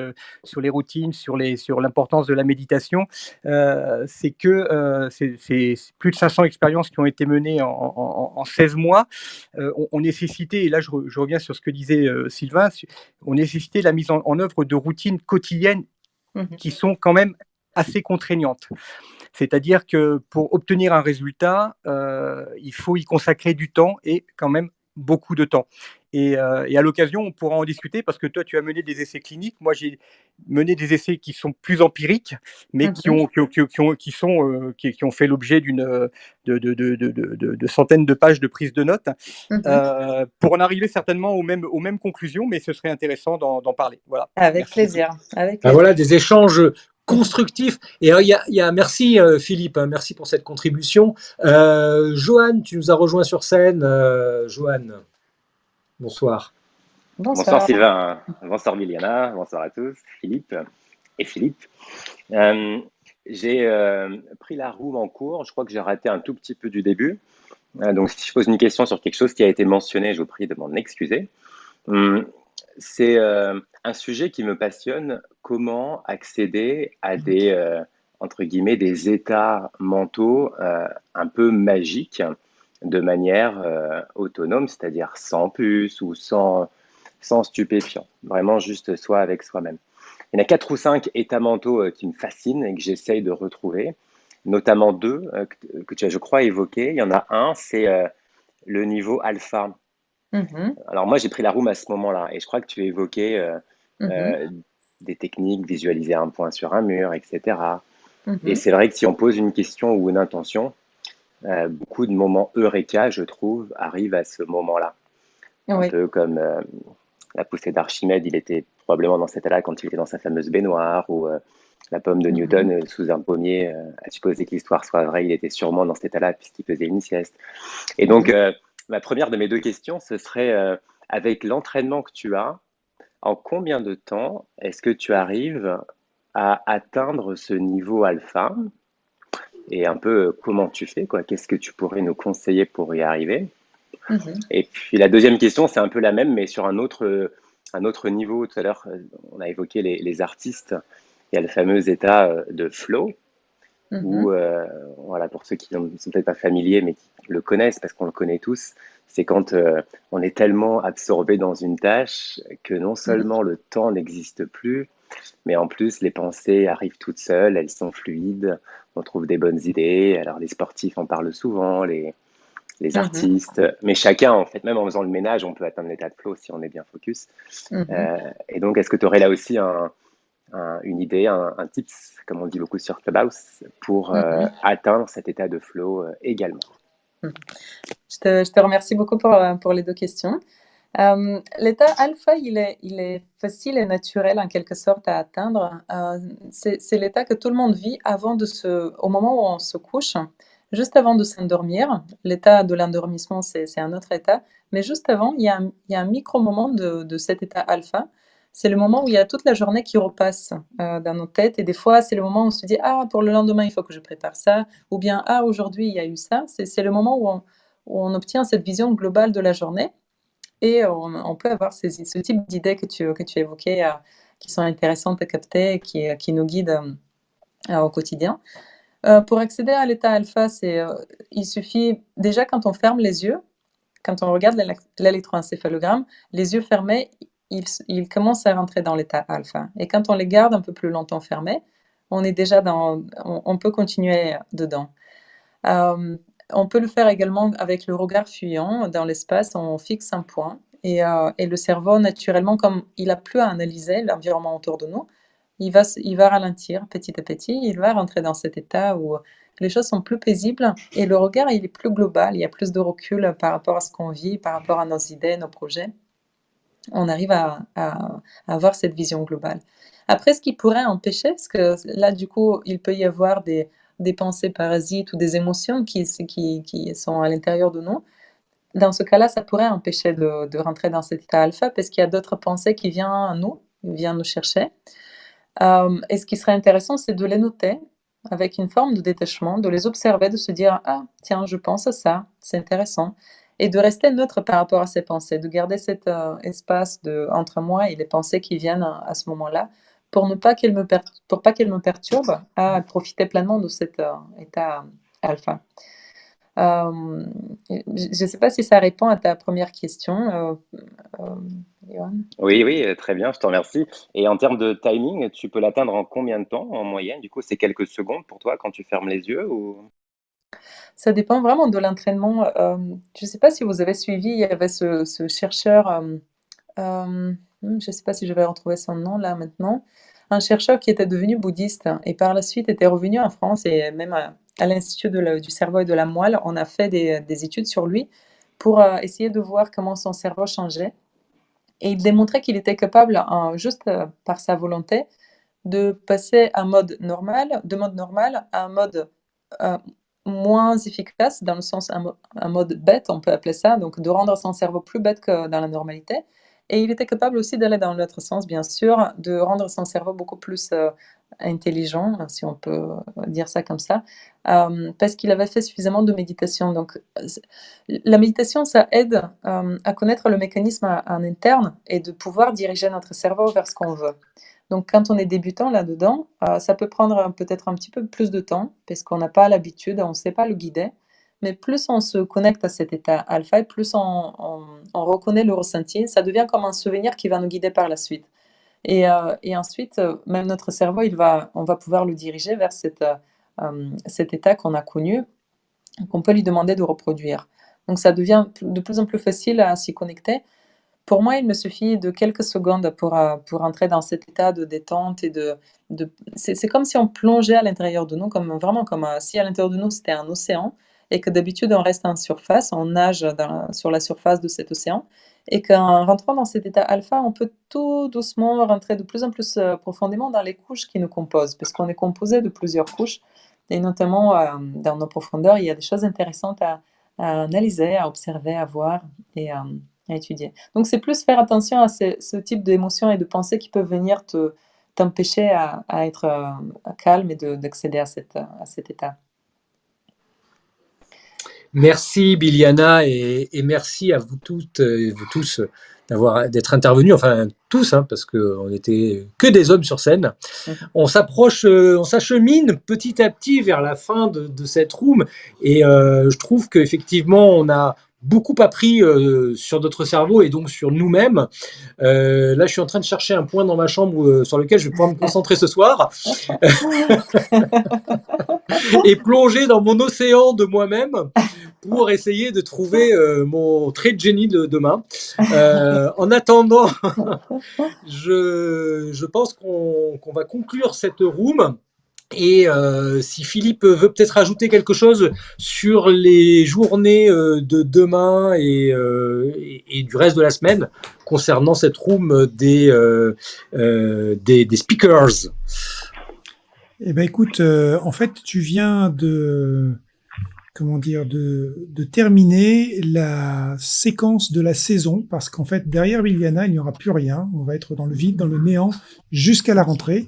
les routines, sur l'importance de la méditation, c'est que c'est plus de 500 expériences qui ont été menées en 16 mois, ont nécessité, et là je reviens sur ce que disait Sylvain, ont nécessité la mise en œuvre de routines quotidiennes Mmh qui sont quand même assez contraignantes. C'est-à-dire que pour obtenir un résultat, il faut y consacrer du temps et quand même beaucoup de temps. Et à l'occasion, on pourra en discuter parce que toi, tu as mené des essais cliniques. Moi, j'ai mené des essais qui sont plus empiriques, mais Mmh. qui ont fait l'objet de centaines de pages de prise de notes, Mmh. pour en arriver certainement aux mêmes conclusions, mais ce serait intéressant d'en parler. Voilà. Avec Merci beaucoup. plaisir, avec Ben plaisir. voilà, des échanges constructifs. Et merci Philippe, hein, merci pour cette contribution. Johan, tu nous as rejoint sur scène. Johan, bonsoir. Bonsoir Bonsoir. Sylvain, bonsoir Liliana, bonsoir à tous, Philippe et Philippe. Euh, j'ai pris la roue en cours, je crois que j'ai raté un tout petit peu du début. Donc si je pose une question sur quelque chose qui a été mentionné, je vous prie de m'en excuser. Hum, C'est un sujet qui me passionne, comment accéder à des, entre guillemets, des états mentaux un peu magiques de manière autonome, c'est-à-dire sans puce ou sans stupéfiant, vraiment juste soi avec soi-même. Il y en a 4 ou 5 états mentaux qui me fascinent et que j'essaye de retrouver, notamment 2 que tu as, je crois, évoqués. Il y en a un, c'est le niveau alpha. Mmh. Alors moi, j'ai pris la room à ce moment-là et je crois que tu évoquais Mmh. euh, des techniques, visualiser un point sur un mur, etc. Et Mmh. c'est vrai que si on pose une question ou une intention, beaucoup de moments eureka, je trouve, arrivent à ce moment-là. Un Oui. peu comme la poussée d'Archimède, il était probablement dans cet état-là quand il était dans sa fameuse baignoire, ou la pomme de Mmh. Newton sous un pommier, à supposer que l'histoire soit vraie, il était sûrement dans cet état-là puisqu'il faisait une sieste. Et donc, Mmh. ma première de mes 2 questions, ce serait, avec l'entraînement que tu as, en combien de temps est-ce que tu arrives à atteindre ce niveau alpha? Et un peu comment tu fais, quoi? Qu'est-ce que tu pourrais nous conseiller pour y arriver? Mmh. Et puis la deuxième question, c'est un peu la même, mais sur un autre niveau. Tout à l'heure, on a évoqué les artistes. Il y a le fameux état de flow, où, Mmh. voilà, pour ceux qui ne sont peut-être pas familiers, mais qui le connaissent, parce qu'on le connaît tous, c'est quand on est tellement absorbé dans une tâche que non Mmh. seulement le temps n'existe plus, mais en plus les pensées arrivent toutes seules, elles sont fluides, on trouve des bonnes idées. Alors les sportifs en parlent souvent, les Mmh. artistes, mais chacun, en fait, même en faisant le ménage, on peut atteindre l'état de flow si on est bien focus. Mmh. Et donc, est-ce que tu aurais là aussi une idée, un tips, comme on dit beaucoup sur Clubhouse, pour Mmh. atteindre cet état de flow également? Mmh. Je te remercie beaucoup pour les 2 questions. L'état alpha, il est facile et naturel en quelque sorte à atteindre. C'est l'état que tout le monde vit au moment où on se couche, juste avant de s'endormir. L'état de l'endormissement, c'est un autre état, mais juste avant, il y a un micro moment de cet état alpha. C'est le moment où il y a toute la journée qui repasse, dans nos têtes et des fois, c'est le moment où on se dit: «Ah, pour le lendemain, il faut que je prépare ça» ou bien: «Ah, aujourd'hui, il y a eu ça». C'est le moment où on obtient cette vision globale de la journée et on peut avoir ce type d'idées que tu évoquais, qui sont intéressantes à capter et qui nous guident, au quotidien. Pour accéder à l'état alpha, il suffit déjà quand on ferme les yeux, quand on regarde l'électroencéphalogramme, les yeux fermés, ils commencent à rentrer dans l'état alpha et quand on les garde un peu plus longtemps fermés, on est déjà on peut continuer dedans. Hem, on peut le faire également avec le regard fuyant dans l'espace, on fixe un point et le cerveau naturellement, comme il a plus à analyser l'environnement autour de nous, il va ralentir petit à petit, il va rentrer dans cet état où les choses sont plus paisibles et le regard, il est plus global, il y a plus de recul par rapport à ce qu'on vit, par rapport à nos idées, nos projets. On arrive à avoir cette vision globale. Après, ce qui pourrait empêcher, parce que là, du coup, il peut y avoir des pensées parasites ou des émotions qui sont à l'intérieur de nous. Dans ce cas-là, ça pourrait empêcher de rentrer dans cet état alpha parce qu'il y a d'autres pensées qui viennent nous chercher. Et ce qui serait intéressant, c'est de les noter avec une forme de détachement, de les observer, de se dire: «Ah tiens, je pense à ça, c'est intéressant» et de rester neutre par rapport à ces pensées, de garder cet, espace entre moi et les pensées qui viennent à ce moment-là, pour pas qu'elles me perturbent, à profiter pleinement de cet, état alpha. Hem, je ne sais pas si ça répond à ta première question, Johan? Oui, oui, très bien, je te remercie. Et en termes de timing, tu peux l'atteindre en combien de temps en moyenne? Du coup, c'est quelques secondes pour toi quand tu fermes les yeux ou? Ça dépend vraiment de l'entraînement. Je ne sais pas si vous avez suivi, il y avait ce chercheur, je ne sais pas si je vais retrouver son nom là maintenant, un chercheur qui était devenu bouddhiste et par la suite était revenu en France et même à l'Institut du cerveau et de la moelle, on a fait des études sur lui pour essayer de voir comment son cerveau changeait. Et il démontrait qu'il était capable, juste par sa volonté, de passer de mode normal à un mode euh, moins efficace, dans le sens un mode bête, on peut appeler ça, donc de rendre son cerveau plus bête que dans la normalité. Et il était capable aussi d'aller dans l'autre sens, bien sûr, de rendre son cerveau beaucoup plus intelligent, si on peut dire ça comme ça, parce qu'il avait fait suffisamment de méditation. Donc, la méditation, ça aide à connaître le mécanisme en interne et de pouvoir diriger notre cerveau vers ce qu'on veut. Donc, quand on est débutant là-dedans, ça peut prendre peut-être un petit peu plus de temps parce qu'on n'a pas l'habitude, on ne sait pas le guider. Mais plus on se connecte à cet état alpha et plus on reconnaît le ressenti, ça devient comme un souvenir qui va nous guider par la suite. Et ensuite, même notre cerveau, on va pouvoir le diriger vers cet état qu'on a connu, qu'on peut lui demander de reproduire. Donc, ça devient de plus en plus facile à s'y connecter. Pour moi, il me suffit de quelques secondes pour entrer dans cet état de détente et c'est comme si on plongeait à l'intérieur de nous, vraiment comme si à l'intérieur de nous c'était un océan et que d'habitude on reste en surface, on nage sur la surface de cet océan et qu'en rentrant dans cet état alpha, on peut tout doucement rentrer de plus en plus profondément dans les couches qui nous composent, parce qu'on est composé de plusieurs couches et notamment dans nos profondeurs, il y a des choses intéressantes à analyser, à observer, à voir et à étudier. Donc, c'est plus faire attention à ce type d'émotions et de pensées qui peuvent venir t'empêcher à être calme et d'accéder à cet état. Merci Biliana et merci à vous toutes et vous tous d'être intervenus, enfin tous, hein, parce qu'on n'était que des hommes sur scène. On s'achemine petit à petit vers la fin de cette room et je trouve qu'effectivement on a beaucoup appris sur notre cerveau et donc sur nous-mêmes. Là, je suis en train de chercher un point dans ma chambre sur lequel je vais pouvoir me concentrer ce soir et plonger dans mon océan de moi-même pour essayer de trouver mon trait de génie de demain. En attendant, je pense qu'on va conclure cette room. Et si Philippe veut peut-être ajouter quelque chose sur les journées de demain et du reste de la semaine concernant cette room des speakers. Eh ben écoute, en fait, tu viens de terminer la séquence de la saison, parce qu'en fait, derrière Liliana, il n'y aura plus rien. On va être dans le vide, dans le néant, jusqu'à la rentrée.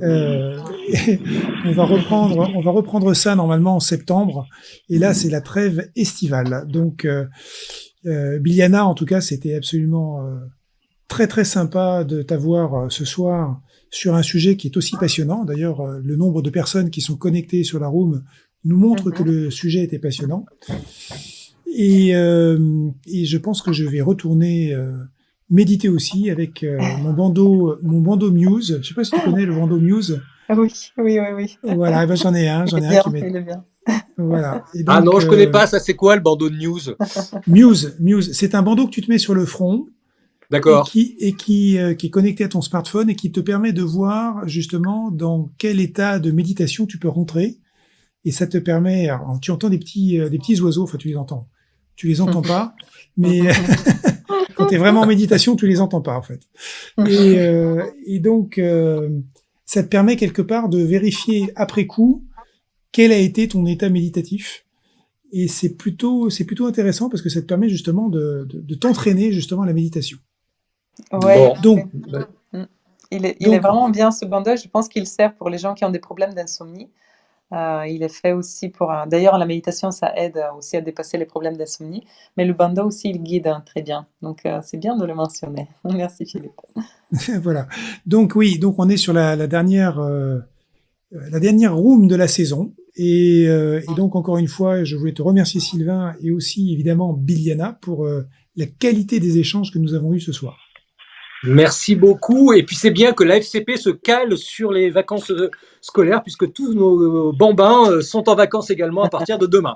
Et on va reprendre ça normalement en septembre. Et là, c'est la trêve estivale. Donc, Liliana, en tout cas, c'était absolument très très sympa de t'avoir ce soir sur un sujet qui est aussi passionnant. D'ailleurs, le nombre de personnes qui sont connectées sur la room nous montre que le sujet était passionnant. Et je pense que je vais retourner méditer aussi avec mon bandeau Muse. Je sais pas si tu connais le bandeau Muse. Ah oui. Voilà, ben j'en ai un qui m'est. Il est bien. Voilà. Et donc, non, je connais pas. Ça, c'est quoi le bandeau de News? Muse, c'est un bandeau que tu te mets sur le front. D'accord. Et qui est connecté à ton smartphone et qui te permet de voir justement dans quel état de méditation tu peux rentrer. Et ça te permet, alors, tu entends des petits oiseaux, enfin tu les entends pas, mais quand tu es vraiment en méditation, tu les entends pas en fait. Et donc ça te permet quelque part de vérifier après coup quel a été ton état méditatif. Et c'est plutôt intéressant parce que ça te permet justement de t'entraîner justement à la méditation. Ouais. Bon, donc il est vraiment bien ce bandeau. Je pense qu'il sert pour les gens qui ont des problèmes d'insomnie. Il est fait aussi d'ailleurs, la méditation, ça aide aussi à dépasser les problèmes d'insomnie. Mais le bandeau aussi, il guide très bien. Donc, c'est bien de le mentionner. Merci, Philippe. Voilà. Donc, oui, on est sur la dernière room de la saison. Et donc, encore une fois, je voulais te remercier, Sylvain, et aussi, évidemment, Biliana, pour la qualité des échanges que nous avons eus ce soir. Merci beaucoup. Et puis c'est bien que la FCP se cale sur les vacances scolaires, puisque tous nos bambins sont en vacances également à partir de demain.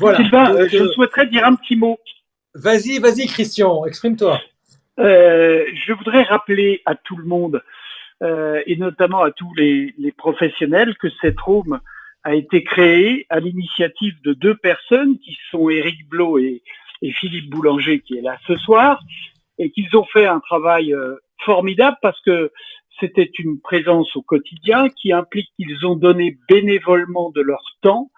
Voilà. Sylvain, Donc, je souhaiterais dire un petit mot. vas-y, Christian, exprime-toi. Je voudrais rappeler à tout le monde, et notamment à tous les professionnels, que cette room a été créée à l'initiative de deux personnes qui sont Éric Blot et Philippe Boulanger, qui est là ce soir, et qu'ils ont fait un travail formidable parce que c'était une présence au quotidien qui implique qu'ils ont donné bénévolement de leur temps,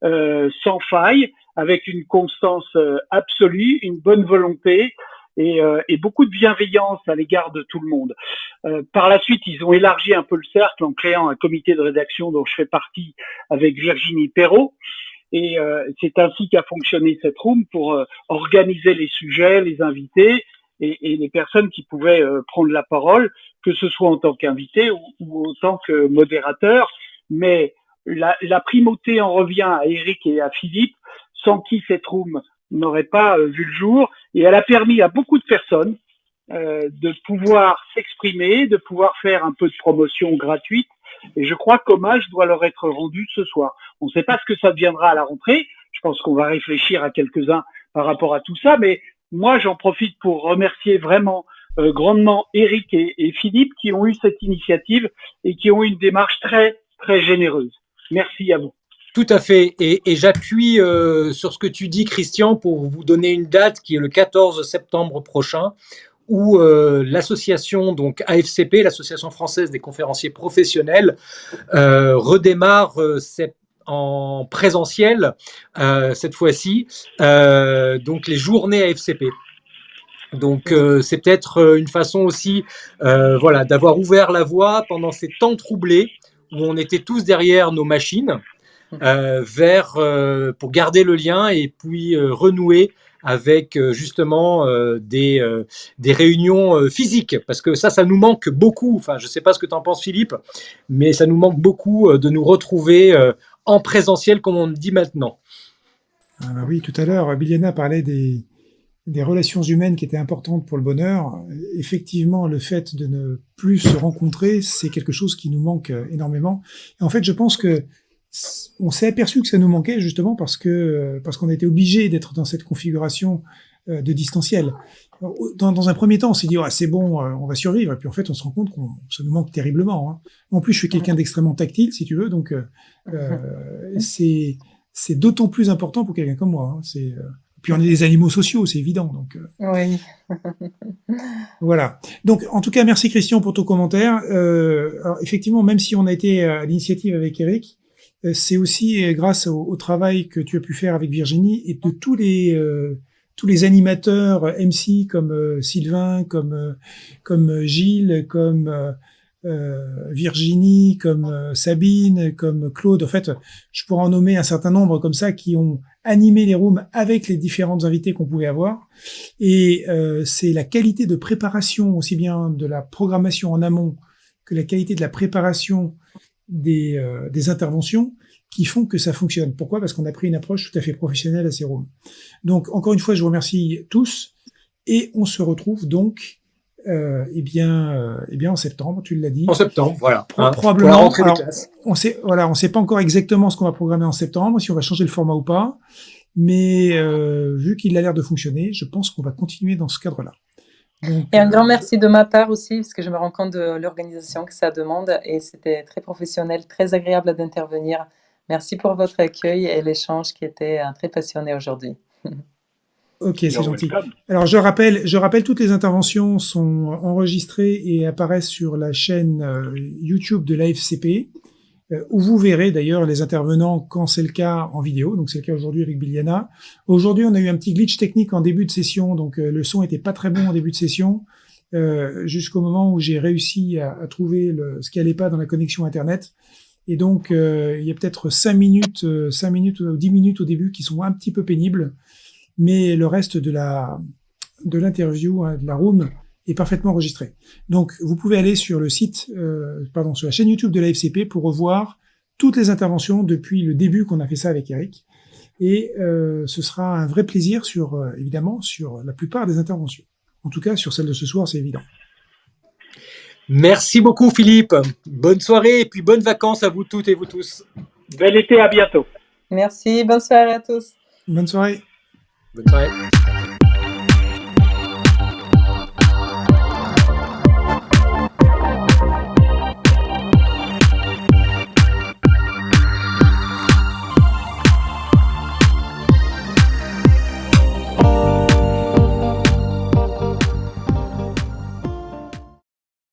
sans faille, avec une constance absolue, une bonne volonté et beaucoup de bienveillance à l'égard de tout le monde. Par la suite, ils ont élargi un peu le cercle en créant un comité de rédaction dont je fais partie avec Virginie Perrault. Et c'est ainsi qu'a fonctionné cette room pour organiser les sujets, les invités et les personnes qui pouvaient prendre la parole, que ce soit en tant qu'invité ou en tant que modérateur. Mais la primauté en revient à Éric et à Philippe, sans qui cette room n'aurait pas vu le jour. Et elle a permis à beaucoup de personnes de pouvoir s'exprimer, de pouvoir faire un peu de promotion gratuite. Et je crois qu'hommage doit leur être rendu ce soir. On ne sait pas ce que ça deviendra à la rentrée. Je pense qu'on va réfléchir à quelques-uns par rapport à tout ça. Mais moi, j'en profite pour remercier vraiment grandement Éric et Philippe qui ont eu cette initiative et qui ont eu une démarche très, très généreuse. Merci à vous. Tout à fait. Et j'appuie sur ce que tu dis, Christian, pour vous donner une date qui est le 14 septembre prochain, où l'association, donc AFCP, l'Association française des conférenciers professionnels, redémarre en présentiel cette fois-ci, donc les journées AFCP. Donc c'est peut-être une façon aussi voilà, d'avoir ouvert la voie pendant ces temps troublés où on était tous derrière nos machines pour garder le lien et puis renouer avec justement des réunions physiques, parce que ça nous manque beaucoup. Enfin, je ne sais pas ce que tu en penses, Philippe, mais ça nous manque beaucoup de nous retrouver en présentiel, comme on dit maintenant. Ah bah oui, tout à l'heure, Biliana parlait des relations humaines qui étaient importantes pour le bonheur. Effectivement, le fait de ne plus se rencontrer, c'est quelque chose qui nous manque énormément. Et en fait, je pense que on s'est aperçu que ça nous manquait justement parce qu'on était obligé d'être dans cette configuration de distanciel. Dans un premier temps, on s'est dit c'est bon, on va survivre. Et puis en fait, on se rend compte qu'on ça nous manque terriblement. Hein. En plus, je suis quelqu'un d'extrêmement tactile, si tu veux, donc c'est d'autant plus important pour quelqu'un comme moi. Hein. Puis on est des animaux sociaux, c'est évident. Donc Oui. voilà. Donc en tout cas, merci Christian pour ton commentaire. Alors, effectivement, même si on a été à l'initiative avec Éric, c'est aussi grâce au travail que tu as pu faire avec Virginie et de tous les animateurs MC comme Sylvain, comme Gilles, comme Virginie, comme Sabine, comme Claude. En fait, je pourrais en nommer un certain nombre comme ça qui ont animé les rooms avec les différentes invités qu'on pouvait avoir. Et c'est la qualité de préparation, aussi bien de la programmation en amont que la qualité de la préparation des interventions qui font que ça fonctionne. Pourquoi ? Parce qu'on a pris une approche tout à fait professionnelle à ces rooms. Donc, encore une fois, je vous remercie tous et on se retrouve donc eh bien en septembre, tu l'as dit. En septembre, voilà. Probablement. Pour la rentrée des classes. On sait pas encore exactement ce qu'on va programmer en septembre, si on va changer le format ou pas, mais vu qu'il a l'air de fonctionner, je pense qu'on va continuer dans ce cadre-là. Donc, et un grand merci de ma part aussi, parce que je me rends compte de l'organisation que ça demande et c'était très professionnel, très agréable d'intervenir. Merci pour votre accueil et l'échange qui était très passionné aujourd'hui. Ok, c'est gentil. Alors je rappelle, toutes les interventions sont enregistrées et apparaissent sur la chaîne YouTube de l'AFCP, où vous verrez d'ailleurs les intervenants quand c'est le cas en vidéo. Donc c'est le cas aujourd'hui avec Biliana. Aujourd'hui, on a eu un petit glitch technique en début de session, donc le son était pas très bon en début de session, jusqu'au moment où j'ai réussi à trouver ce qui allait pas dans la connexion Internet. Et donc il y a peut-être 5 minutes ou 10 minutes au début qui sont un petit peu pénibles. Mais le reste de l'interview, de la room, est parfaitement enregistré. Donc, vous pouvez aller sur le site, sur la chaîne YouTube de la FCP pour revoir toutes les interventions depuis le début qu'on a fait ça avec Éric. Et ce sera un vrai plaisir évidemment, sur la plupart des interventions. En tout cas, sur celle de ce soir, c'est évident. Merci beaucoup Philippe. Bonne soirée et puis bonnes vacances à vous toutes et vous tous. Bel été, à bientôt. Merci, bonne soirée à tous. Bonne soirée. Bonne soirée.